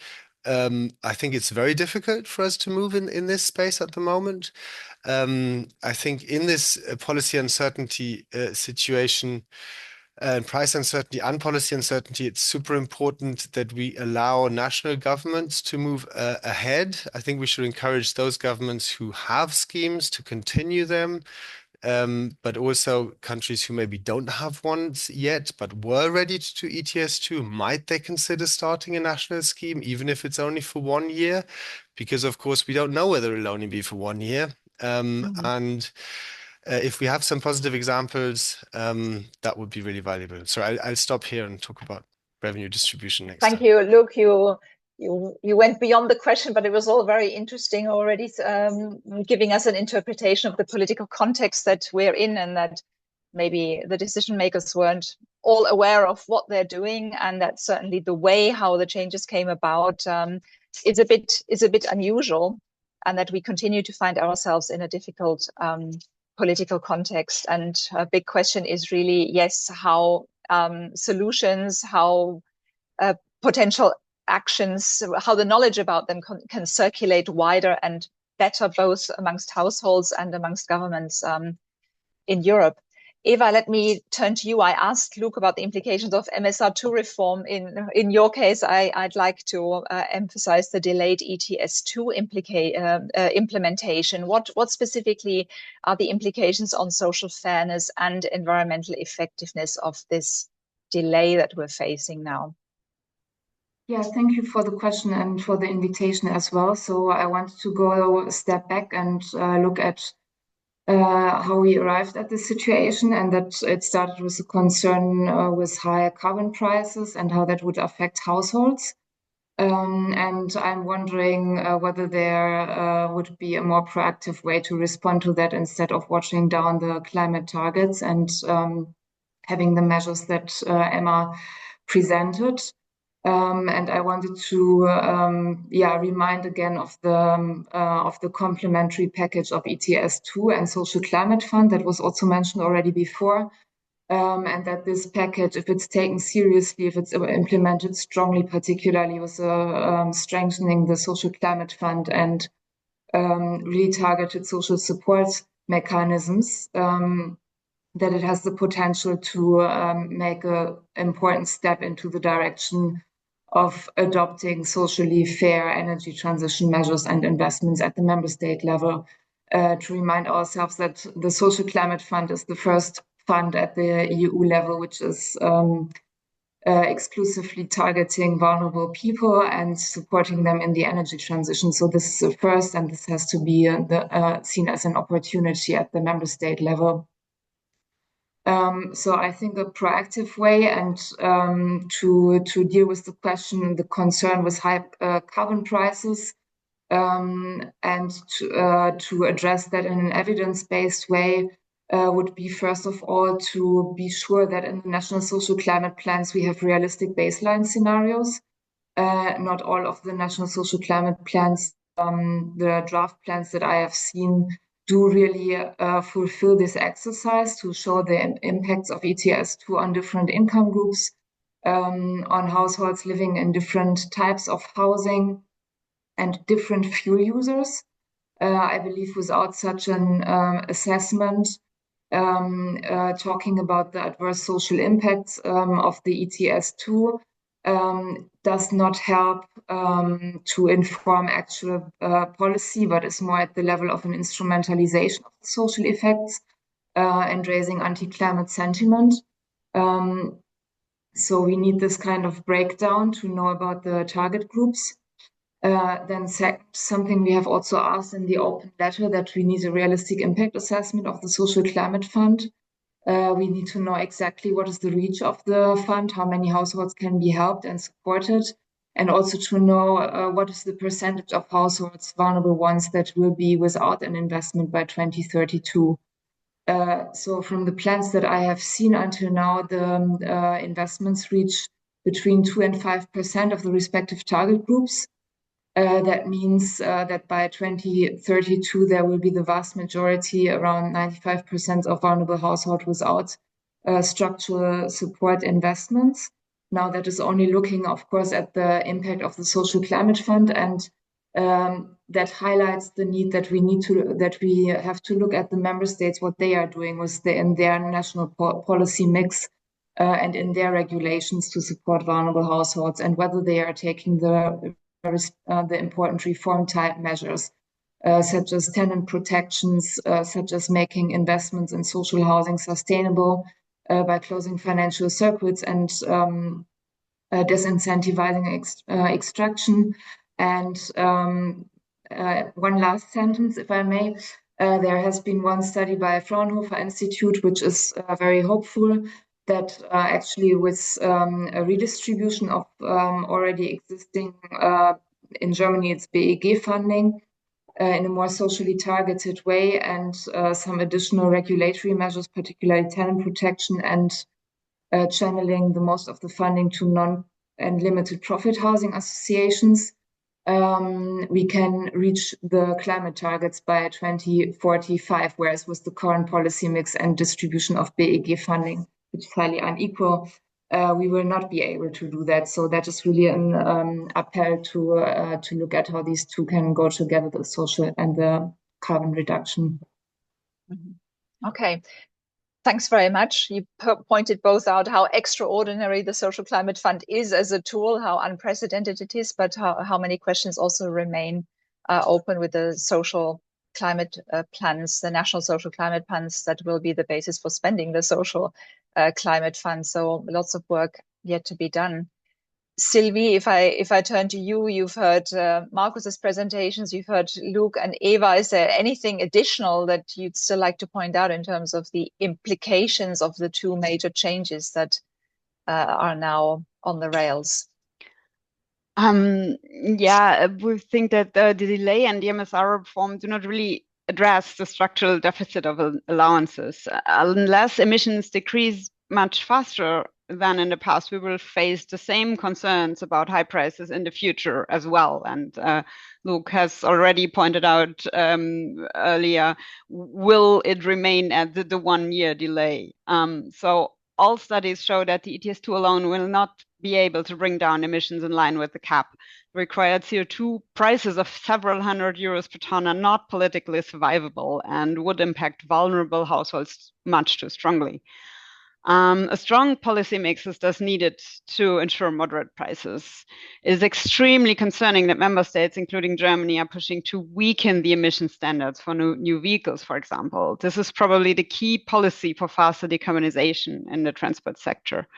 I think it's very difficult for us to move in this space at the moment. I think in this policy uncertainty situation, and price uncertainty and policy uncertainty, it's super important that we allow national governments to move ahead. I think we should encourage those governments who have schemes to continue them, but also countries who maybe don't have ones yet, but were ready to do ETS2, might they consider starting a national scheme, even if it's only for 1 year? Because of course, we don't know whether it'll only be for 1 year. And if we have some positive examples, that would be really valuable. So I'll stop here and talk about revenue distribution next Thank time. you, Luke. You went beyond the question, but it was all very interesting already, giving us an interpretation of the political context that we're in, and that maybe the decision makers weren't all aware of what they're doing, and that certainly the way how the changes came about is a bit unusual, and that we continue to find ourselves in a difficult political context. And a big question is really, yes, how solutions, how potential actions, how the knowledge about them can circulate wider and better, both amongst households and amongst governments in Europe. Eva, let me turn to you. I asked Luke about the implications of MSR2 reform. In your case, I'd like to emphasize the delayed ETS2 implementation. What specifically are the implications on social fairness and environmental effectiveness of this delay that we're facing now? Yeah, thank you for the question and for the invitation as well. So I wanted to go a step back and look at how we arrived at this situation, and that it started with a concern with higher carbon prices and how that would affect households. And I'm wondering whether there would be a more proactive way to respond to that instead of watching down the climate targets and having the measures that Emma presented. And I wanted to remind again of the complementary package of ETS2 and Social Climate Fund that was also mentioned already before, and that this package, if it's taken seriously, if it's implemented strongly, particularly with strengthening the Social Climate Fund and really targeted social support mechanisms, that it has the potential to make an important step into the direction of adopting socially fair energy transition measures and investments at the member state level. To remind ourselves that the Social Climate Fund is the first fund at the EU level, which is exclusively targeting vulnerable people and supporting them in the energy transition. So this is the first, and this has to be seen as an opportunity at the member state level. So I think a proactive way and to deal with the question, the concern with high carbon prices, and to address that in an evidence-based way would be, first of all, to be sure that in the national social climate plans we have realistic baseline scenarios. Not all of the national social climate plans, the draft plans that I have seen, do really fulfill this exercise to show the impacts of ETS2 on different income groups, on households living in different types of housing and different fuel users. I believe without such an assessment, talking about the adverse social impacts of the ETS2 does not help to inform actual policy, but is more at the level of an instrumentalization of the social effects and raising anti-climate sentiment. So we need this kind of breakdown to know about the target groups. Then second, something we have also asked in the open letter, that we need a realistic impact assessment of the Social Climate Fund. We need to know exactly what is the reach of the fund, how many households can be helped and supported, and also to know what is the percentage of households, vulnerable ones, that will be without an investment by 2032. So from the plans that I have seen until now, the investments reach between 2 and 5% of the respective target groups. That means that by 2032, there will be the vast majority, around 95% of vulnerable households without structural support investments. Now, that is only looking, of course, at the impact of the Social Climate Fund, and that highlights the need that we have to look at the member states, what they are doing in their national policy mix and in their regulations to support vulnerable households, and whether they are taking the important reform type measures, such as tenant protections, such as making investments in social housing sustainable by closing financial circuits and disincentivizing extraction. And one last sentence, if I may. There has been one study by Fraunhofer Institute, which is very hopeful, that actually with a redistribution of already existing, in Germany it's BEG funding, in a more socially targeted way, and some additional regulatory measures, particularly tenant protection, and channeling the most of the funding to non and limited profit housing associations, we can reach the climate targets by 2045, whereas with the current policy mix and distribution of BEG funding, which is highly unequal, we will not be able to do that. So that is really an appel to look at how these two can go together, the social and the carbon reduction. Okay. Thanks very much. You pointed both out how extraordinary the Social Climate Fund is as a tool, how unprecedented it is, but how many questions also remain open with the social climate plans, the national social climate plans that will be the basis for spending the social climate fund. So lots of work yet to be done. Sylvie, if I turn to you, you've heard Markus's presentations, you've heard Luke and Eva. Is there anything additional that you'd still like to point out in terms of the implications of the two major changes that are now on the rails? Yeah, we think that the delay and the MSR reform do not really address the structural deficit of allowances. Unless emissions decrease much faster than in the past, we will face the same concerns about high prices in the future as well. And Luke has already pointed out earlier, will it remain at the 1 year delay? So all studies show that the ETS2 alone will not be able to bring down emissions in line with the cap. Required CO2 prices of several €100 per ton are not politically survivable and would impact vulnerable households much too strongly. A strong policy mix is thus needed to ensure moderate prices. It is extremely concerning that member states, including Germany, are pushing to weaken the emission standards for new vehicles, for example. This is probably the key policy for faster decarbonization in the transport sector.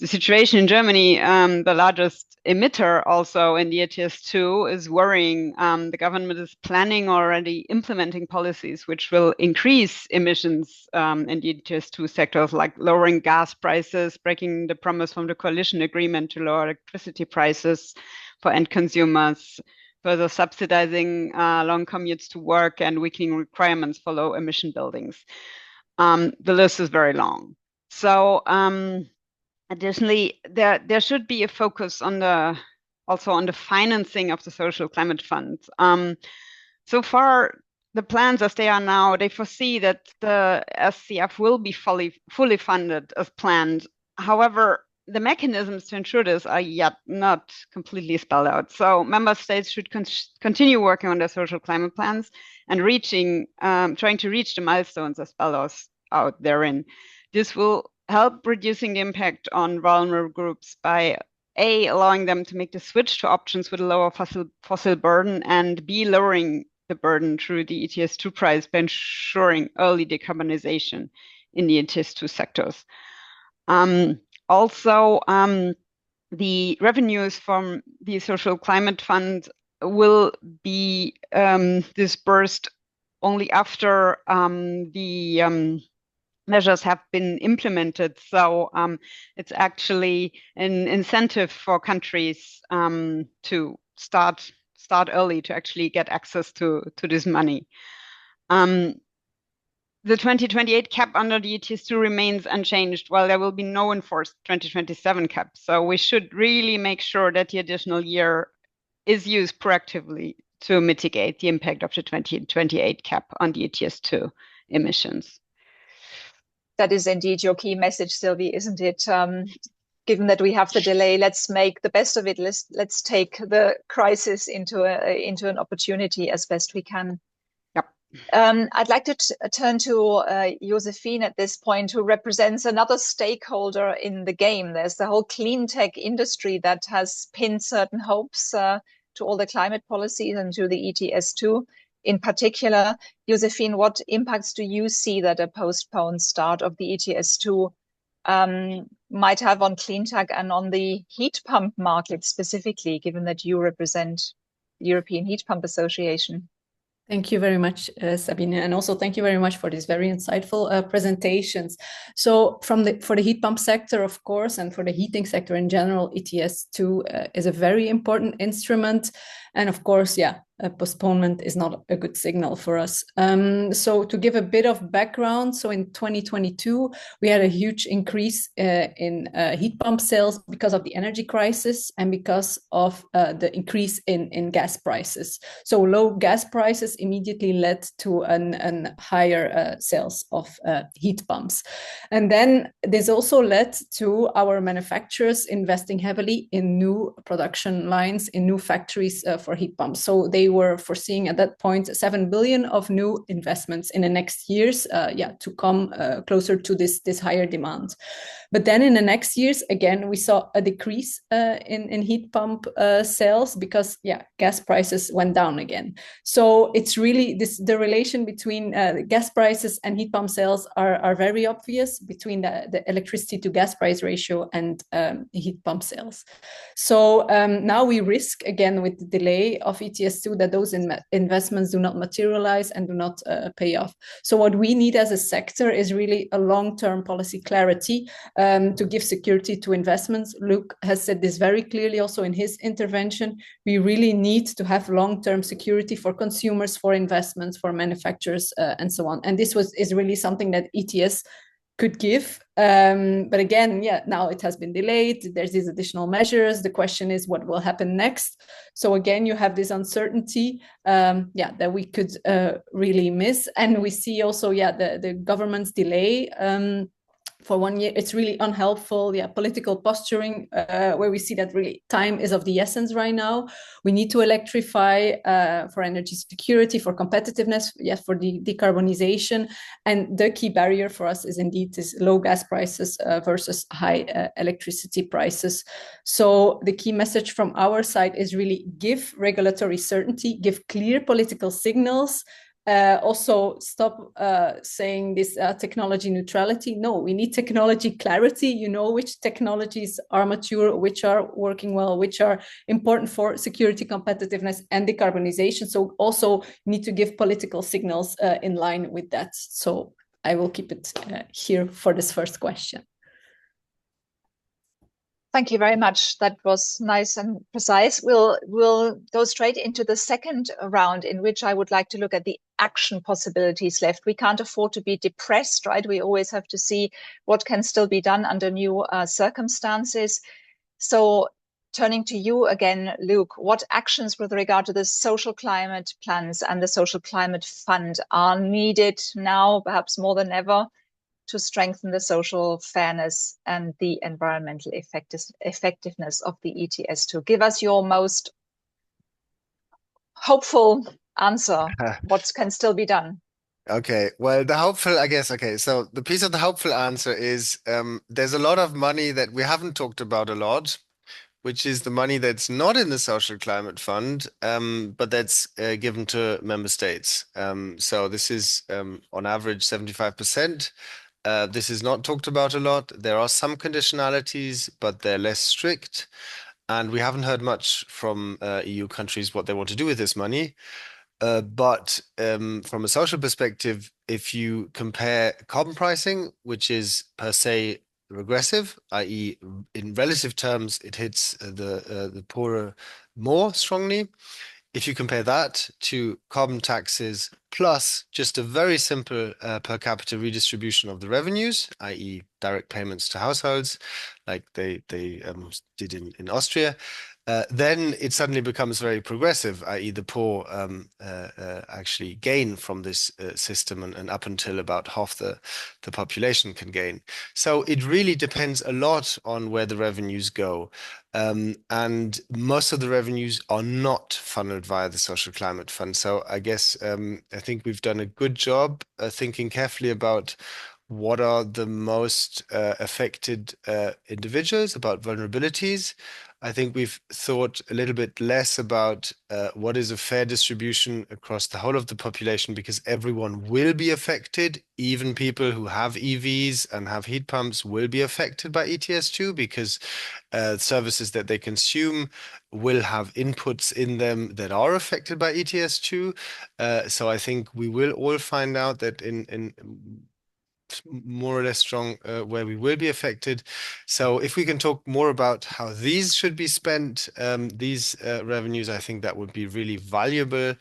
the situation in Germany, the largest emitter also in the ETS2, is worrying. The government is planning already implementing policies which will increase emissions in the ETS2 sectors, like lowering gas prices, breaking the promise from the coalition agreement to lower electricity prices for end consumers, further subsidizing long commutes to work, and weakening requirements for low emission buildings. The list is very long. So additionally, there should be a focus on also on the financing of the social climate funds. So far, the plans as they are now, they foresee that the SCF will be fully funded as planned. However, the mechanisms to ensure this are yet not completely spelled out. So member states should continue working on their social climate plans and trying to reach the milestones as spelled out therein. This will help reducing the impact on vulnerable groups by A, allowing them to make the switch to options with a lower fossil burden, and B, lowering the burden through the ETS2 price by ensuring early decarbonization in the ETS2 sectors. Also, the revenues from the social climate fund will be disbursed only after the measures have been implemented. So it's actually an incentive for countries to start early to actually get access to this money. The 2028 cap under the ETS2 remains unchanged, while there will be no enforced 2027 cap. So we should really make sure that the additional year is used proactively to mitigate the impact of the 2028 cap on the ETS2 emissions. That is indeed your key message, Sylvie, isn't it? Given that we have the delay, let's make the best of it. Let's take the crisis into an opportunity as best we can. Yep. I'd like to turn to Josephine at this point, who represents another stakeholder in the game. There's the whole clean tech industry that has pinned certain hopes to all the climate policies and to the ETS2. In particular, Josephine, what impacts do you see that a postponed start of the ETS2 might have on clean tech and on the heat pump market specifically, given that you represent the European Heat Pump Association? Thank you very much, Sabine, and also thank you very much for these very insightful presentations. So for the heat pump sector, of course, and for the heating sector in general, ETS2 is a very important instrument. And of course, a postponement is not a good signal for us. So to give a bit of background, so in 2022, we had a huge increase in heat pump sales because of the energy crisis and because of the increase in gas prices. So low gas prices immediately led to an higher sales of heat pumps. And then this also led to our manufacturers investing heavily in new production lines, in new factories for heat pumps. So they were foreseeing at that point 7 billion of new investments in the next years to come closer to this higher demand. But then in the next years, again, we saw a decrease in heat pump sales because gas prices went down again. So it's really the relation between gas prices and heat pump sales are very obvious between the electricity to gas price ratio and heat pump sales. So now we risk again with the delay of ETS2 that those investments do not materialize and do not pay off. So what we need as a sector is really a long-term policy clarity to give security to investments. Luc has said this very clearly also in his intervention. We really need to have long-term security for consumers, for investments, for manufacturers, and so on. And this is really something that ETS could give. But again, now it has been delayed. There's these additional measures. The question is what will happen next? So again, you have this uncertainty that we could really miss. And we see also, the government's delay for 1 year. It's really unhelpful. Political posturing, where we see that really time is of the essence right now. We need to electrify for energy security, for competitiveness, for the decarbonization. And the key barrier for us is indeed this low gas prices versus high electricity prices. So the key message from our side is really give regulatory certainty, give clear political signals, also stop saying this technology neutrality. No, we need technology clarity. You know which technologies are mature, which are working well, which are important for security, competitiveness, and decarbonization. So also need to give political signals in line with that. So I will keep it here for this first question. Thank you very much. That was nice and precise. We'll go straight into the second round, in which I would like to look at the action possibilities left. We can't afford to be depressed, right? We always have to see what can still be done under new circumstances. So turning to you again, Luke, what actions with regard to the social climate plans and the social climate fund are needed now, perhaps more than ever, to strengthen the social fairness and the environmental effectiveness of the ETS2? Give us your most hopeful answer. What can still be done? Okay, well, the hopeful, I guess, okay, so the piece of the hopeful answer is there's a lot of money that we haven't talked about a lot, which is the money that's not in the Social Climate Fund, but that's given to member states. So this is on average 75%. This is not talked about a lot. There are some conditionalities, but they're less strict. And we haven't heard much from EU countries what they want to do with this money. But from a social perspective, if you compare carbon pricing, which is per se regressive, i.e. in relative terms, it hits the poorer more strongly. If you compare that to carbon taxes plus just a very simple per capita redistribution of the revenues, i.e. direct payments to households, like they did in Austria, then it suddenly becomes very progressive, i.e. the poor actually gain from this system, and up until about half the population can gain. So it really depends a lot on where the revenues go. And most of the revenues are not funneled via the Social Climate Fund. So I guess I think we've done a good job thinking carefully about what are the most affected individuals, about vulnerabilities. I think we've thought a little bit less about what is a fair distribution across the whole of the population, because everyone will be affected. Even people who have EVs and have heat pumps will be affected by ETS2, because services that they consume will have inputs in them that are affected by ETS2. So I think we will all find out that in more or less strong where we will be affected. So if we can talk more about how these should be spent, these revenues, I think that would be really valuable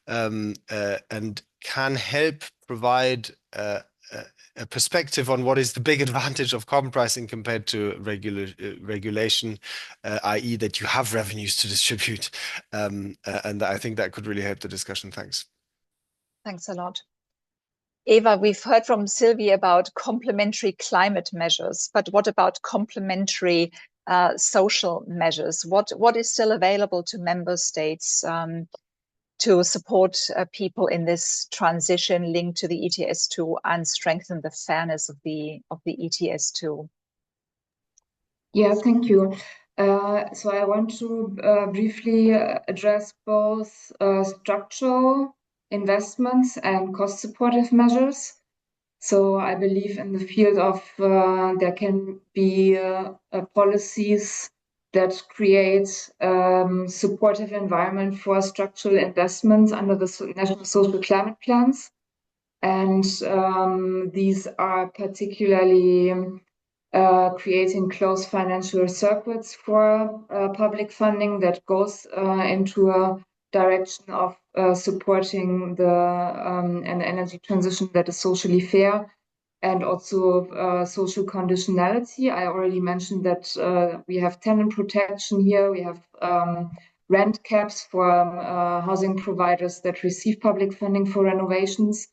and can help provide a perspective on what is the big advantage of carbon pricing compared to regulation, i.e. that you have revenues to distribute. And I think that could really help the discussion. Thanks. Thanks a lot. Eva, we've heard from Sylvie about complementary climate measures, but what about complementary social measures? What is still available to member states to support people in this transition linked to the ETS2 and strengthen the fairness of the ETS2? Yeah, thank you. So I want to briefly address both structural investments and cost supportive measures. So I believe in the field of there can be policies that create supportive environment for structural investments under the national social climate plans. And these are particularly creating closed financial circuits for public funding that goes into a direction of supporting an energy transition that is socially fair, and also social conditionality. I already mentioned that we have tenant protection here. We have rent caps for housing providers that receive public funding for renovations.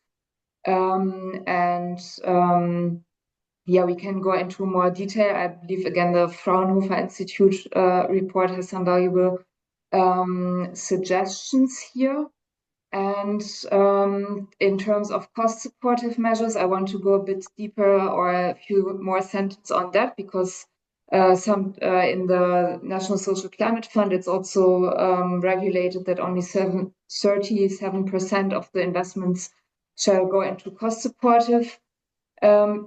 Yeah, we can go into more detail. I believe, again, the Fraunhofer Institute report has some valuable suggestions here. And in terms of cost supportive measures, I want to go a bit deeper, or a few more sentences on that, because In the National Social Climate Fund, it's also regulated that only 37% of the investments shall go into cost supportive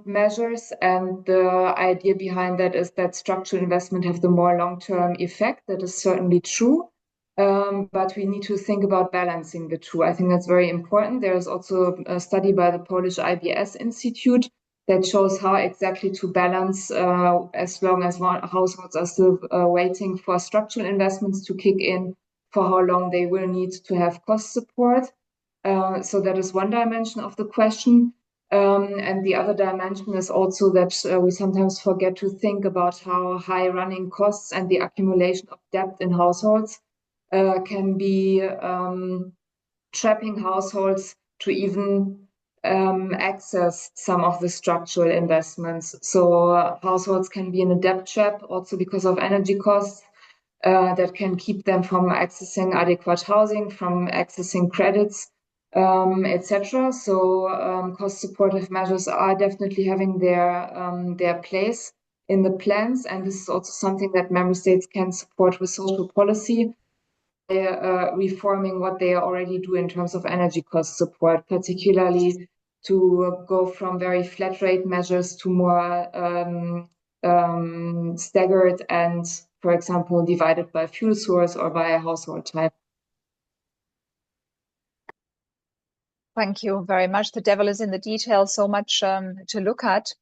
measures. And the idea behind that is that structural investment have the more long-term effect. That is certainly true. But we need to think about balancing the two. I think that's very important. There is also a study by the Polish IBS Institute that shows how exactly to balance as long as households are still waiting for structural investments to kick in, for how long they will need to have cost support. So that is one dimension of the question. And the other dimension is also that we sometimes forget to think about how high running costs and the accumulation of debt in households can be trapping households to even access some of the structural investments. So households can be in a debt trap also because of energy costs that can keep them from accessing adequate housing, from accessing credits, etc. So cost supportive measures are definitely having their place in the plans, and this is also something that member states can support with social policy, reforming what they already do in terms of energy cost support, particularly to go from very flat rate measures to more staggered and, for example, divided by fuel source or by a household type. Thank you very much. The devil is in the details, so much to look at.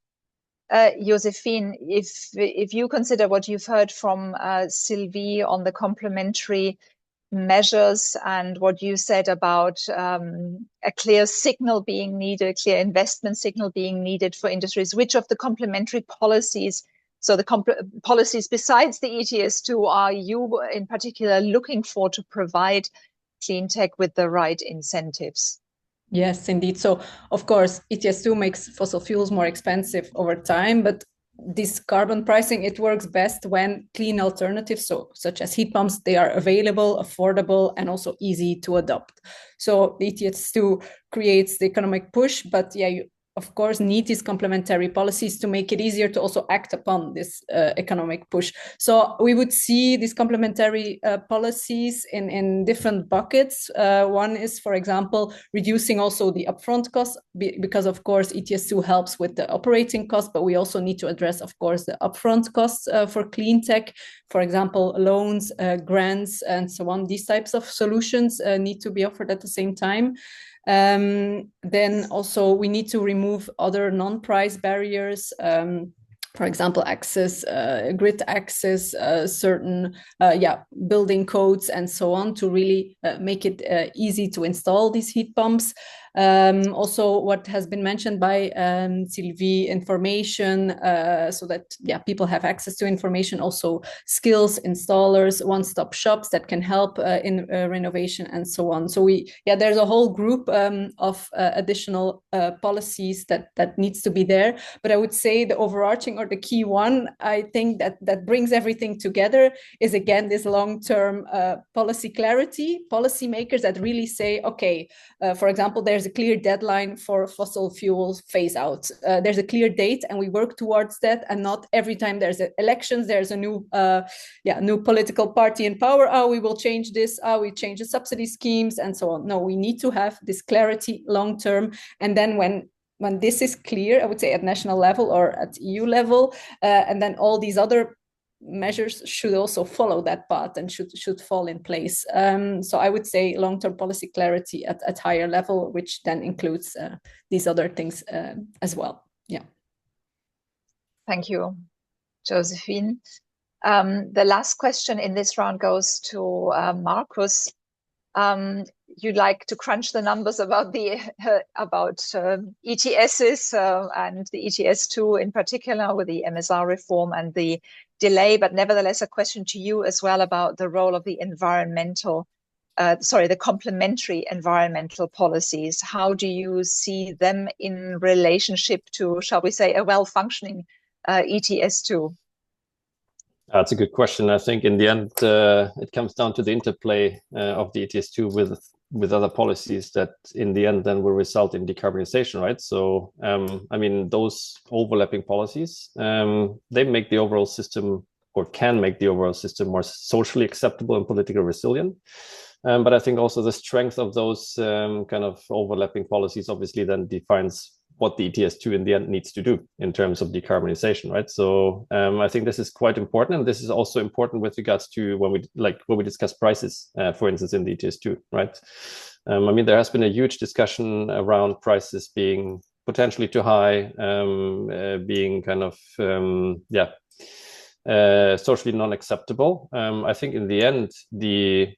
Josephine, if you consider what you've heard from Sylvie on the complementary measures and what you said about a clear signal being needed, a clear investment signal being needed for industries, which of the complementary policies, so the policies besides the ETS2, are you in particular looking for to provide clean tech with the right incentives? Yes, indeed. So, of course, ETS2 makes fossil fuels more expensive over time, but this carbon pricing, it works best when clean alternatives, so such as heat pumps, they are available, affordable, and also easy to adopt. So the ETS2 creates the economic push, but yeah, you of course need these complementary policies to make it easier to also act upon this economic push. So we would see these complementary policies in different buckets. One is, for example, reducing also the upfront costs, because of course ETS2 helps with the operating costs, but we also need to address, of course, the upfront costs for clean tech. For example, loans, grants, and so on. These types of solutions need to be offered at the same time. Then also we need to remove other non-price barriers, for example, access, grid access, certain building codes and so on, to really make it easy to install these heat pumps. Also, what has been mentioned by Sylvie, information, so that people have access to information, also skills, installers, one-stop shops that can help in renovation and so on. So there's a whole group of additional policies that needs to be there. But I would say the overarching or the key one, I think that brings everything together is, again, this long-term policy clarity, policymakers that really say, okay, for example, there's a clear deadline for fossil fuels phase out. There's a clear date and we work towards that, and not every time there's elections, there's a new political party in power. Oh, we will change this. Oh, we change the subsidy schemes and so on. No, we need to have this clarity long term. And then when this is clear, I would say at national level or at EU level, and then all these other measures should also follow that path and should fall in place. So I would say long-term policy clarity at higher level, which then includes these other things as well. Yeah. Thank you, Josephine. The last question in this round goes to Markus. You'd like to crunch the numbers about the ETSs and the ETS2 in particular, with the MSR reform and the delay, but nevertheless a question to you as well about the role of the the complementary environmental policies. How do you see them in relationship to, shall we say, a well-functioning ETS2? That's a good question. I think in the end, it comes down to the interplay of the ETS2 with with other policies that in the end then will result in decarbonization, right? So, I mean, those overlapping policies, they make the overall system, or can make the overall system, more socially acceptable and politically resilient. But I think also the strength of those kind of overlapping policies obviously then defines what the ETS2 in the end needs to do in terms of decarbonization, right? So I think this is quite important, and this is also important with regards to when we discuss prices, for instance, in the ETS2, right? I mean, there has been a huge discussion around prices being potentially too high, being kind of socially non-acceptable. I think in the end, the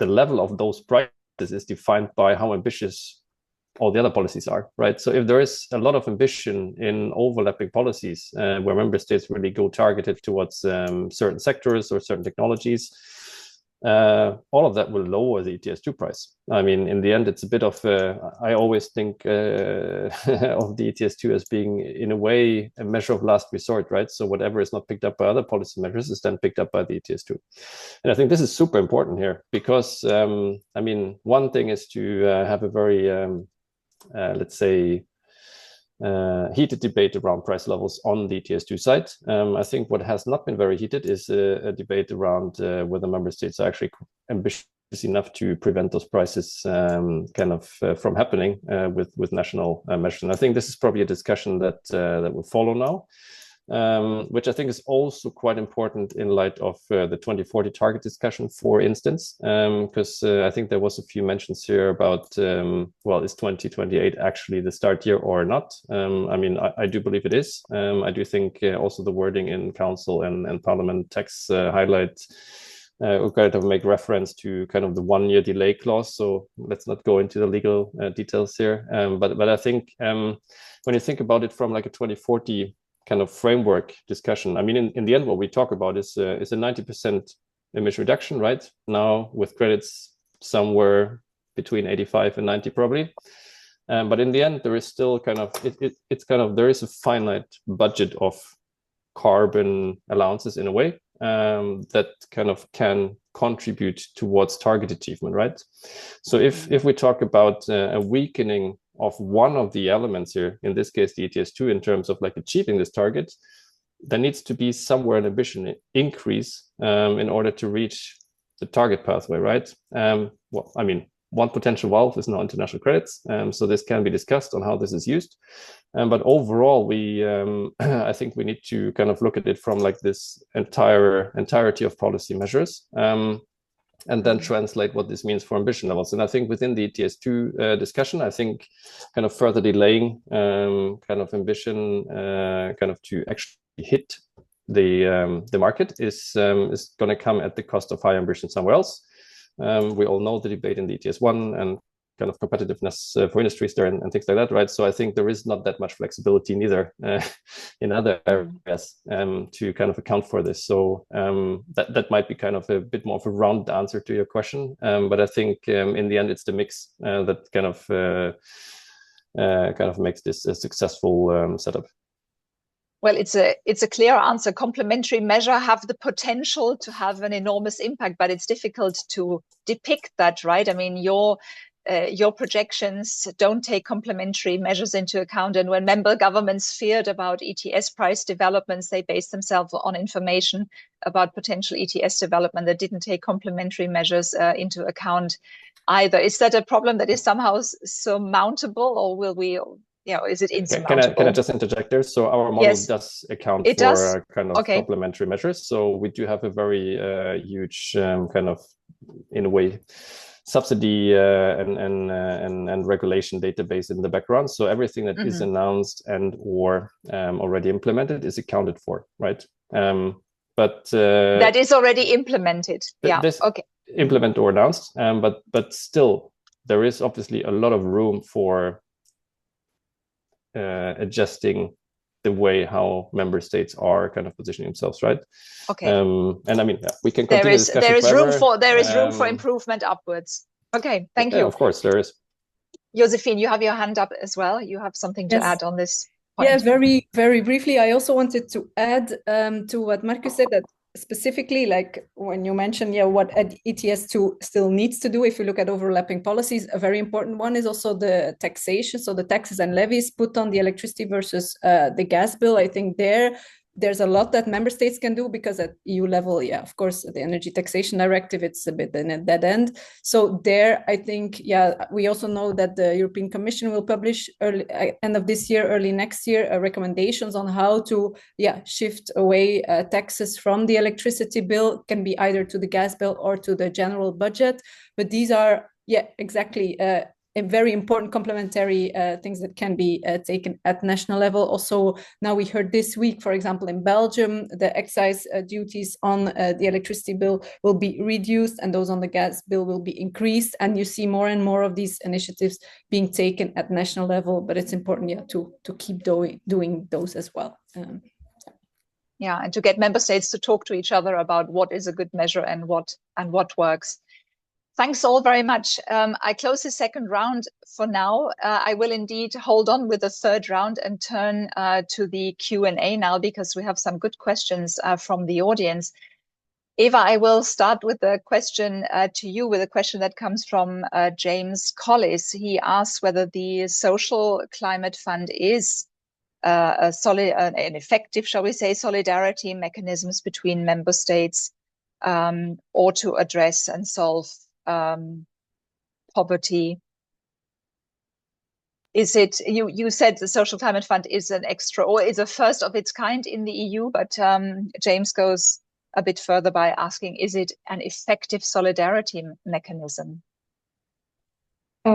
level of those prices is defined by how ambitious all the other policies are, right? So if there is a lot of ambition in overlapping policies where member states really go targeted towards certain sectors or certain technologies, all of that will lower the ETS2 price. I mean, in the end, it's a bit of, I always think of the ETS2 as being, in a way, a measure of last resort, right? So whatever is not picked up by other policy measures is then picked up by the ETS2. And I think this is super important here because, I mean, one thing is to have a very, let's say, heated debate around price levels on the ETS2 side. I think what has not been very heated is a debate around whether member states are actually ambitious enough to prevent those prices from happening with national measures. And I think this is probably a discussion that will follow now. Which I think is also quite important in light of the 2040 target discussion, for instance, because I think there was a few mentions here about, well, is 2028 actually the start year or not? I mean, I do believe it is. I do think also the wording in Council and Parliament text highlights kind of make reference to kind of the 1-year delay clause. So let's not go into the legal details here. But I think when you think about it from like a 2040 kind of framework discussion, I mean, in the end, what we talk about is a 90% emission reduction, right? Now with credits somewhere between 85 and 90 probably. But in the end, there is still kind of, it's kind of, there is a finite budget of carbon allowances in a way that kind of can contribute towards target achievement, right? So if we talk about a weakening of one of the elements here, in this case, the ETS2, in terms of like achieving this target, there needs to be somewhere an ambition increase in order to reach the target pathway, right? Well, I mean, one potential valve is now international credits. So this can be discussed on how this is used. But overall, we I think we need to kind of look at it from like this entirety of policy measures. And then translate what this means for ambition levels. And I think within the ETS2 discussion, I think kind of further delaying kind of ambition kind of to actually hit the market is going to come at the cost of high ambition somewhere else. We all know the debate in the ETS1 and kind of competitiveness for industries there and things like that, right? So I think there is not that much flexibility neither in other areas to kind of account for this. So that might be kind of a bit more of a round answer to your question. But I think in the end, it's the mix that kind of makes this a successful setup. Well, it's a clear answer. Complementary measure have the potential to have an enormous impact, but it's difficult to depict that, right? I mean, your projections don't take complementary measures into account. And when member governments feared about ETS price developments, they based themselves on information about potential ETS development that didn't take complementary measures into account either. Is that a problem that is somehow surmountable, or will we, is it insurmountable? Can I just interject there? So our model does account for kind of complementary measures. So we do have a very huge kind of, in a way, subsidy and regulation database in the background. So everything that is announced and or already implemented is accounted for, right? But that is already implemented. Implement or announced. But still, there is obviously a lot of room for adjusting the way how member states are kind of positioning themselves, right? Okay. And I mean, we can continue discussion there is room for improvement upwards. Okay, thank you. Of course, there is. Josephine, you have your hand up as well. You have something to add on this point. Yeah, very, very briefly. I also wanted to add to what Marcus said, that specifically, like when you mentioned, what ETS2 still needs to do, if you look at overlapping policies, a very important one is also the taxation. So the taxes and levies put on the electricity versus the gas bill. I think there's a lot that member states can do, because at EU level, of course, the energy taxation directive, it's a bit in a dead end. So there, I think, we also know that the European Commission will publish end of this year, early next year, recommendations on how to shift away taxes from the electricity bill, can be either to the gas bill or to the general budget. But these are, exactly, a very important complementary things that can be taken at national level. Also, now we heard this week, for example, in Belgium, the excise duties on the electricity bill will be reduced and those on the gas bill will be increased. And you see more and more of these initiatives being taken at national level, but it's important to keep doing those as well. And to get member states to talk to each other about what is a good measure and what works. Thanks all very much. I close the second round for now. I will indeed hold on with the third round and turn to the Q&A now, because we have some good questions from the audience. Eva, I will start with the question to you, with a question that comes from James Collis. He asks whether the Social Climate Fund is an effective, shall we say, solidarity mechanisms between member states, or to address and solve poverty. Is it, you said the Social Climate Fund is an extra, or is a first of its kind in the EU, but James goes a bit further by asking, is it an effective solidarity mechanism? So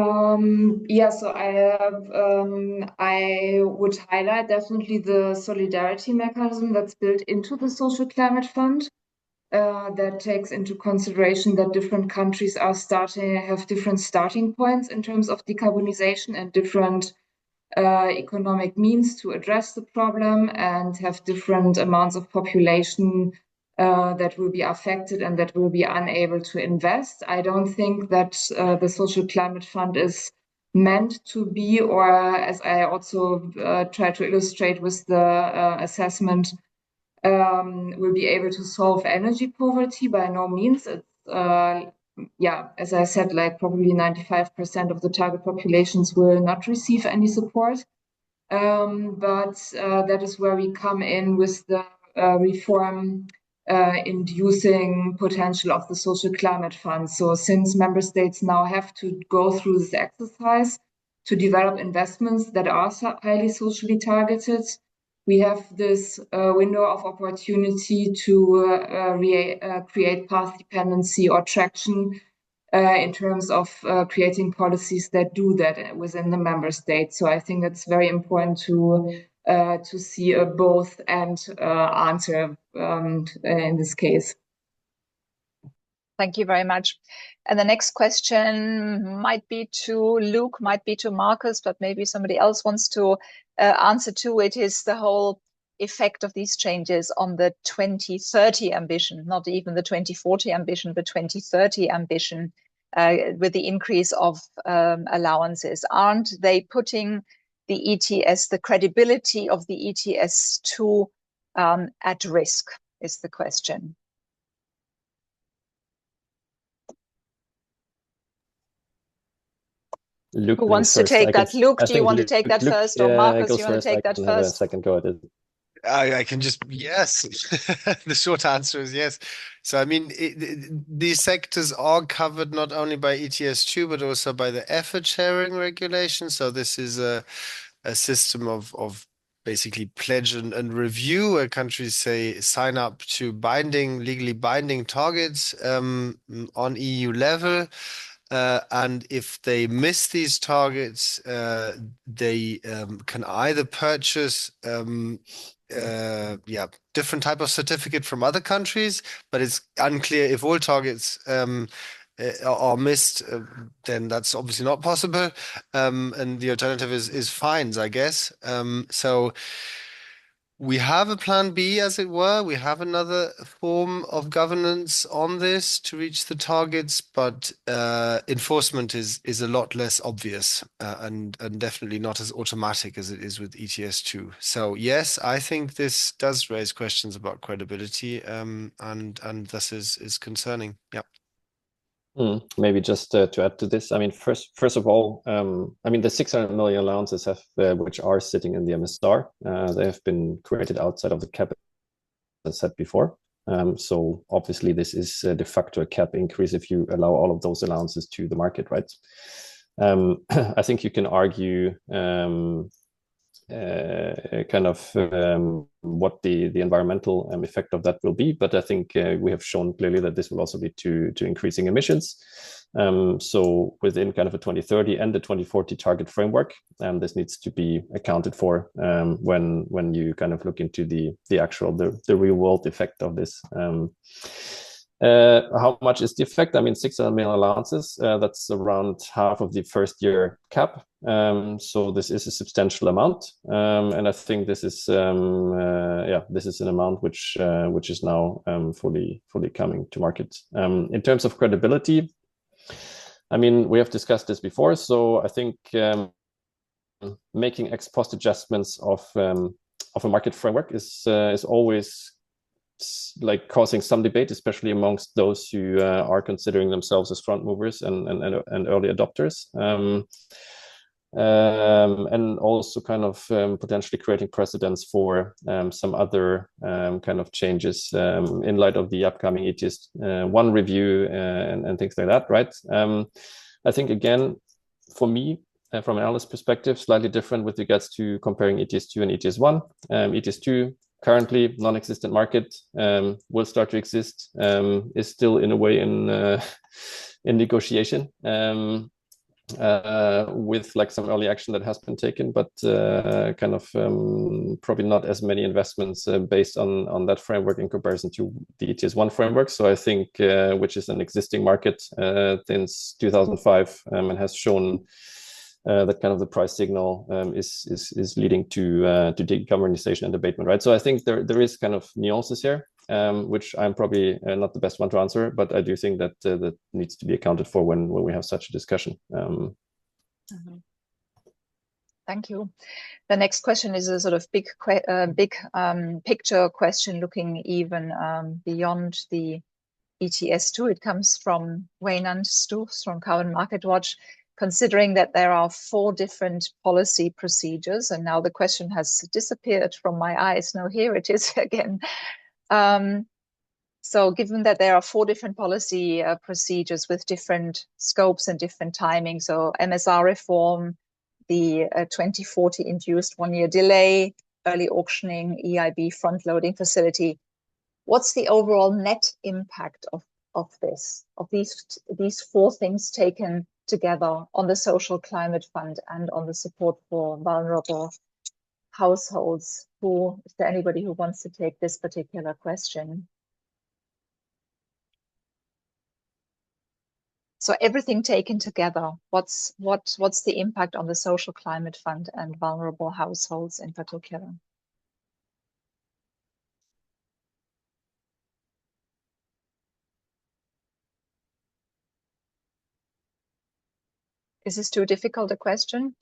I would highlight definitely the solidarity mechanism that's built into the Social Climate Fund. That takes into consideration that different countries have different starting points in terms of decarbonization and different economic means to address the problem, and have different amounts of population that will be affected and that will be unable to invest. I don't think that the Social Climate Fund is meant to be, or as I also try to illustrate with the assessment, will be able to solve energy poverty. By no means. It's as I said, like probably 95% of the target populations will not receive any support. But that is where we come in with the reform inducing potential of the Social Climate Fund. So since member states now have to go through this exercise to develop investments that are highly socially targeted, we have this window of opportunity to create path dependency or traction in terms of creating policies that do that within the member states. So I think it's very important to see a both and answer in this case. Thank you very much. And the next question might be to Luke, might be to Markus, but maybe somebody else wants to answer to it. Is the whole effect of these changes on the 2030 ambition, not even the 2040 ambition, but 2030 ambition, with the increase of allowances? Aren't they putting the ETS, the credibility of the ETS2 at risk, is the question. Luke, who wants to take that? Luke, do you want to take that Luke, first, or Markus, goes you want first. to take I that can have a first? second go at it. I can just, yes. The short answer is yes. So, I mean, these sectors are covered not only by ETS2, but also by the effort sharing regulation. So this is a system of basically pledge and review, where countries sign up to legally binding targets on EU level. And if they miss these targets, they can either purchase different type of certificate from other countries, but it's unclear if all targets are missed, then that's obviously not possible. And the alternative is fines, I guess. So We have a plan B, as it were. We have another form of governance on this to reach the targets, but enforcement is a lot less obvious and definitely not as automatic as it is with ETS2. So yes, I think this does raise questions about credibility, and thus is concerning. Yeah. Maybe just to add to this, I mean, first of all, I mean, the 600 million allowances have, which are sitting in the MSR, they have been created outside of the cap, as said before. So obviously, this is de facto a cap increase if you allow all of those allowances to the market, right? I think you can argue kind of what the environmental effect of that will be, but I think we have shown clearly that this will also lead to increasing emissions. So within kind of a 2030 and the 2040 target framework, this needs to be accounted for when you kind of look into the actual the real world effect of this. How much is the effect? I mean, 600 million allowances, that's around half of the first year cap. So this is a substantial amount. And I think this is, this is an amount which is now fully coming to market. In terms of credibility, I mean, we have discussed this before. So I think making ex post adjustments of a market framework is always like causing some debate, especially amongst those who are considering themselves as front movers and early adopters, and also kind of potentially creating precedents for some other kind of changes in light of the upcoming ETS1 review and things like that, right? I think again, for me, from an analyst perspective, slightly different with regards to comparing ETS2 and ETS1. ETS2 currently non-existent market, will start to exist, is still in a way in negotiation, with like some early action that has been taken, but kind of probably not as many investments based on that framework in comparison to the ETS1 framework. So I think, which is an existing market since 2005, and has shown that kind of the price signal is leading to decarbonization and abatement, right? So I think there is kind of nuances here, which I'm probably not the best one to answer, but I do think that that needs to be accounted for when we have such a discussion. Thank you. The next question is a sort of big picture question, looking even beyond the ETS2. It comes from Waynand Stoofs from Carbon Market Watch. Considering that there are 4 different policy procedures, and now the question has disappeared from my eyes. No, here it is again. So given that there are 4 different policy procedures with different scopes and different timings, so MSR reform, the 2040 induced 1-year delay, early auctioning, EIB front-loading facility, what's the overall net impact of these 4 things taken together on the social climate fund and on the support for vulnerable households? Is there anybody who wants to take this particular question? So everything taken together, what's the impact on the social climate fund and vulnerable households in particular? Is this too difficult a question?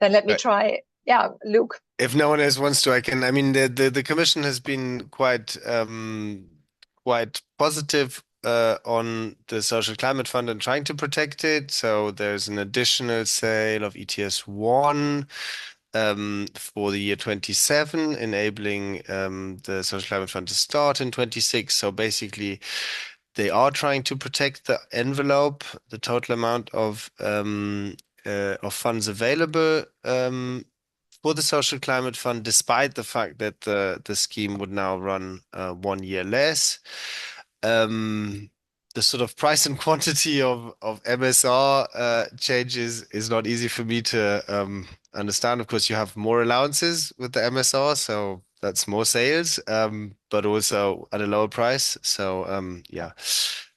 Then let me try. Yeah, Luke. If no one else wants to, I can. I mean, the Commission has been quite positive on the Social Climate Fund and trying to protect it. So there's an additional sale of ETS1 for the year 27, enabling the Social Climate Fund to start in 26. So basically, they are trying to protect the envelope, the total amount of funds available for the Social Climate Fund, despite the fact that the scheme would now run 1 year less. The sort of price and quantity of MSR changes is not easy for me to understand. Of course, you have more allowances with the MSR, so that's more sales, but also at a lower price. So yeah,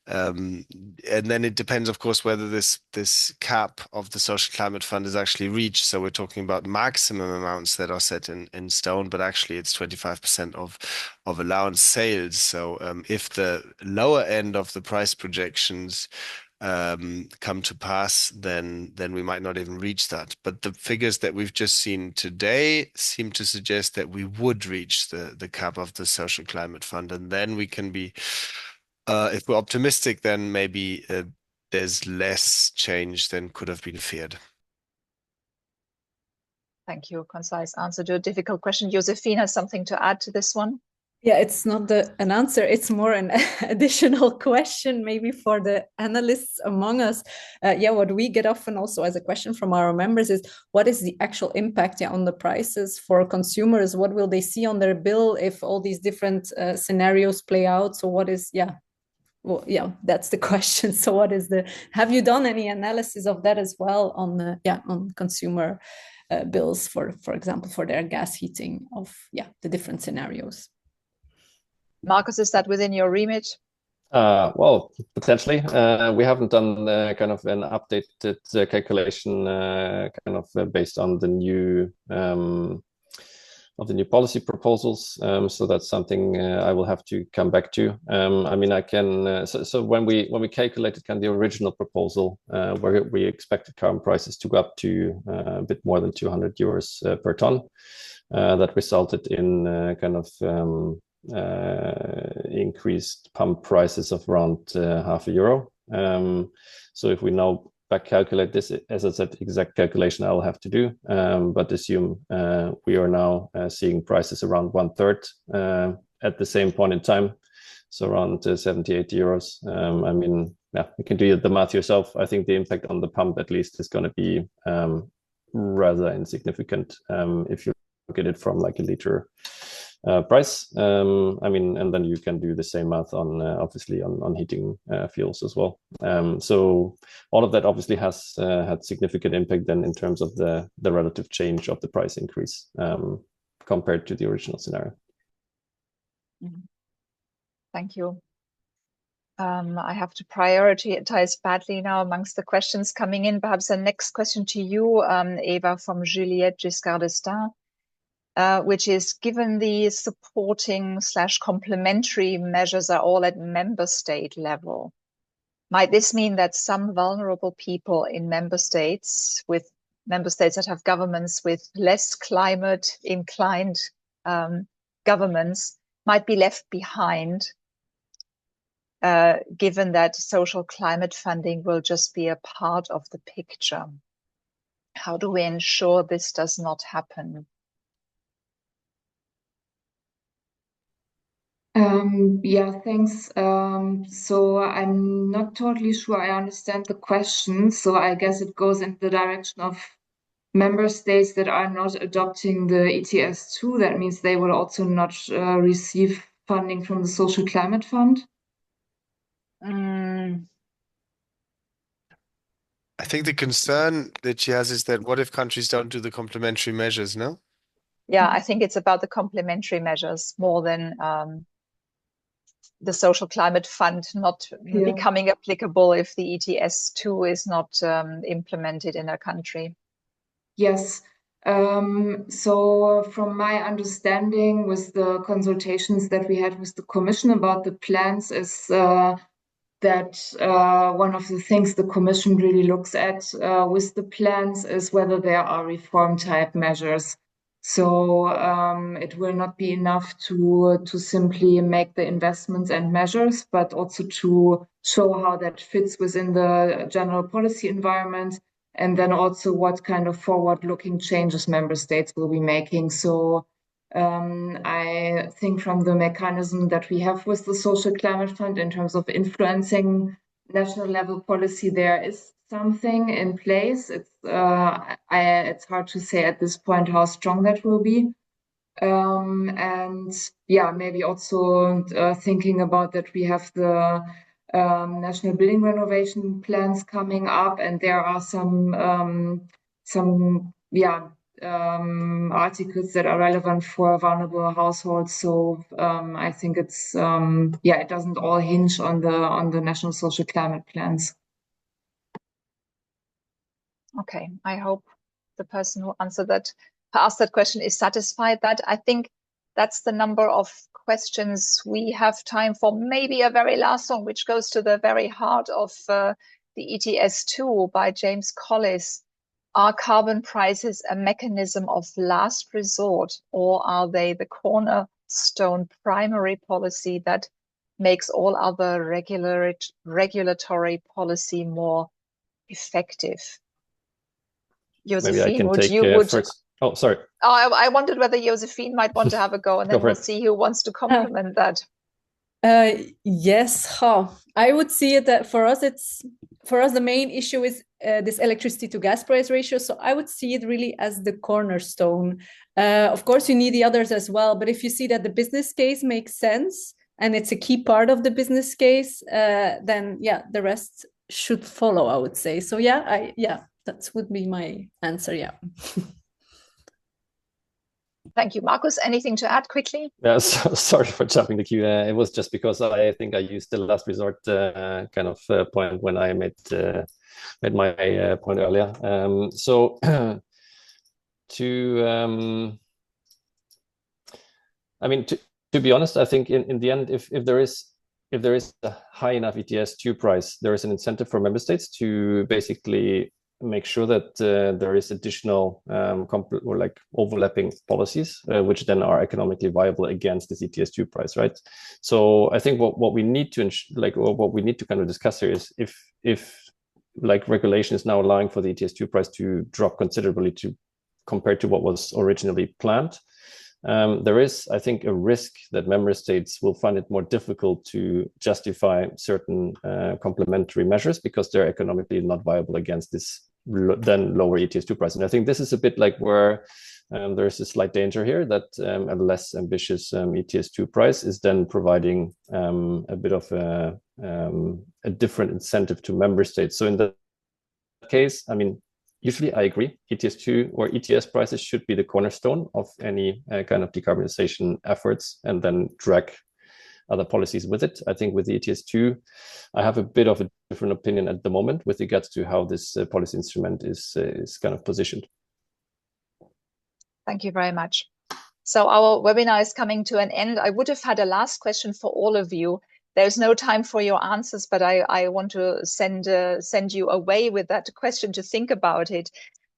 And then it depends, of course, whether this cap of the Social Climate Fund is actually reached. So we're talking about maximum amounts that are set in stone, but actually it's 25% of allowance sales. So if the lower end of the price projections come to pass, then we might not even reach that. But the figures that we've just seen today seem to suggest that we would reach the cap of the Social Climate Fund, and then we can be, if we're optimistic, then maybe there's less change than could have been feared. Thank you. Concise answer to a difficult question. Josephine has something to add to this one. Yeah, it's not an answer. It's more an additional question, maybe for the analysts among us. What we get often also as a question from our members is, what is the actual impact on the prices for consumers? What will they see on their bill if all these different scenarios play out? So what is, that's the question. So have you done any analysis of that as well on consumer bills, for example, for their gas heating of the different scenarios? Markus, is that within your remit? Well, potentially. We haven't done kind of an updated calculation based on the new policy proposals. So that's something I will have to come back to. I mean, I can. So when we calculated kind of the original proposal, where we expected carbon prices to go up to a bit more than 200 euros per ton, that resulted in increased pump prices of around €0.50. So if we now back calculate this, as I said, exact calculation I'll have to do, but assume we are now seeing prices around 1/3 at the same point in time, so around 70-80 euros. I mean, you can do the math yourself. I think the impact on the pump at least is going to be rather insignificant if you look at it from like a liter price. I mean, and then you can do the same math on obviously on heating fuels as well. So all of that obviously has had significant impact then in terms of the relative change of the price increase compared to the original scenario. Thank you. I have to prioritize badly now amongst the questions coming in. Perhaps the next question to you, Eva, from Juliette Giscard d'Estaing. Which is, given the supporting / complementary measures are all at member state level, might this mean that some vulnerable people in member states that have governments with less climate inclined governments might be left behind, given that social climate funding will just be a part of the picture? How do we ensure this does not happen? Thanks. So I'm not totally sure I understand the question. So I guess it goes in the direction of member states that are not adopting the ETS2. That means they will also not receive funding from the Social Climate Fund. I think the concern that she has is that what if countries don't do the complementary measures, no? Yeah, I think it's about the complementary measures more than the Social Climate Fund not becoming applicable if the ETS2 is not implemented in a country. Yes. So from my understanding with the consultations that we had with the Commission about the plans is that one of the things the Commission really looks at with the plans is whether there are reform type measures. So it will not be enough to simply make the investments and measures, but also to show how that fits within the general policy environment, and then also what kind of forward-looking changes member states will be making. So I think from the mechanism that we have with the Social Climate Fund in terms of influencing national level policy, there is something in place. It's hard to say at this point how strong that will be. Maybe also thinking about that we have the national building renovation plans coming up, and there are some articles that are relevant for vulnerable households. So I think it's it doesn't all hinge on the national social climate plans. Okay, I hope the person who asked that question is satisfied. That I think that's the number of questions we have time for. Maybe a very last one, which goes to the very heart of the ETS2 by James Collis. Are carbon prices a mechanism of last resort, or are they the cornerstone primary policy that makes all other regulatory policy more effective? Maybe I can take first. Oh, sorry. I wondered whether Josephine might want to have a go, and then we'll see who wants to complement that. Yes, I would see it that for us the main issue is this electricity to gas price ratio. So I would see it really as the cornerstone. Of course, you need the others as well, but if you see that the business case makes sense and it's a key part of the business case, then the rest should follow, I would say. So that would be my answer. Yeah. Thank you, Markus. Anything to add quickly? Yeah, sorry for jumping the queue. It was just because I think I used the last resort kind of point when I made my point earlier. To be honest, I think in the end, if there is a high enough ETS2 price, there is an incentive for member states to basically make sure that there is additional or like overlapping policies which then are economically viable against this ETS2 price, right? So I think what we need to what we need to kind of discuss here is if like regulation is now allowing for the ETS2 price to drop considerably compared to what was originally planned. There is, I think, a risk that member states will find it more difficult to justify certain complementary measures because they're economically not viable against this then lower ETS2 price. And I think this is a bit like where there's a slight danger here that a less ambitious ETS2 price is then providing a bit of a different incentive to member states. So in that case, I mean, usually I agree, ETS2 or ETS prices should be the cornerstone of any kind of decarbonization efforts and then drag other policies with it. I think with the ETS2, I have a bit of a different opinion at the moment with regards to how this policy instrument is kind of positioned. Thank you very much. So our webinar is coming to an end. I would have had a last question for all of you. There's no time for your answers, but I want to send you away with that question to think about it.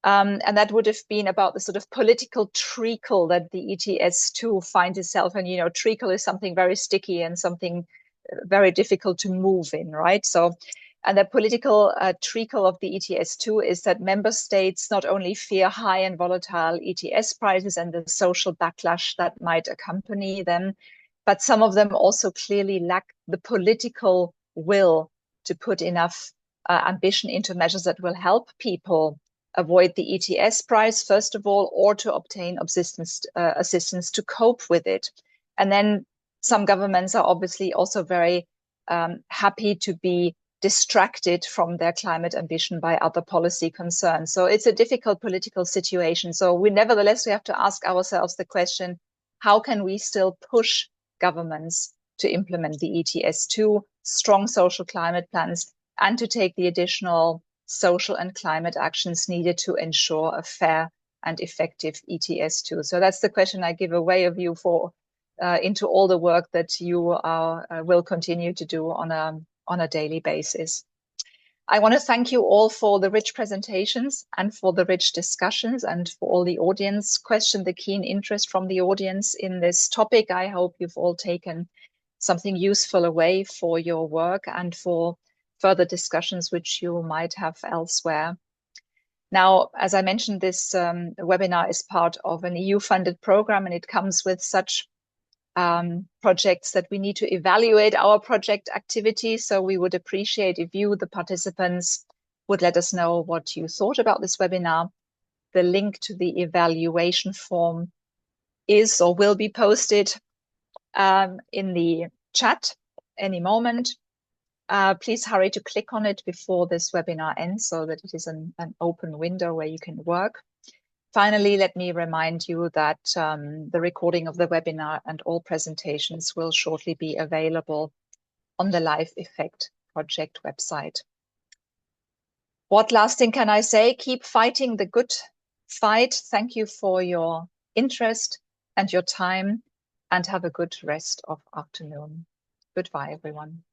And that would have been about the sort of political treacle that the ETS2 finds itself. And, you know, treacle is something very sticky and something very difficult to move in, right? So, and the political treacle of the ETS2 is that member states not only fear high and volatile ETS prices and the social backlash that might accompany them, but some of them also clearly lack the political will to put enough ambition into measures that will help people avoid the ETS price, first of all, or to obtain assistance to cope with it. And then some governments are obviously also very happy to be distracted from their climate ambition by other policy concerns. So it's a difficult political situation. So nevertheless, we have to ask ourselves the question, how can we still push governments to implement the ETS2, strong social climate plans, and to take the additional social and climate actions needed to ensure a fair and effective ETS2. So that's the question I give away of you for into all the work that you will continue to do on a daily basis. I want to thank you all for the rich presentations and for the rich discussions and for all the audience questions, the keen interest from the audience in this topic. I hope you've all taken something useful away for your work and for further discussions which you might have elsewhere. Now, as I mentioned, this webinar is part of an EU-funded program, and it comes with such projects that we need to evaluate our project activities. So we would appreciate if you, the participants, would let us know what you thought about this webinar. The link to the evaluation form is or will be posted in the chat any moment. Please hurry to click on it before this webinar ends so that it is an open window where you can work. Finally, let me remind you that the recording of the webinar and all presentations will shortly be available on the Live Effect project website. What lasting can I say? Keep fighting the good fight. Thank you for your interest and your time, and have a good rest of afternoon. Goodbye, everyone.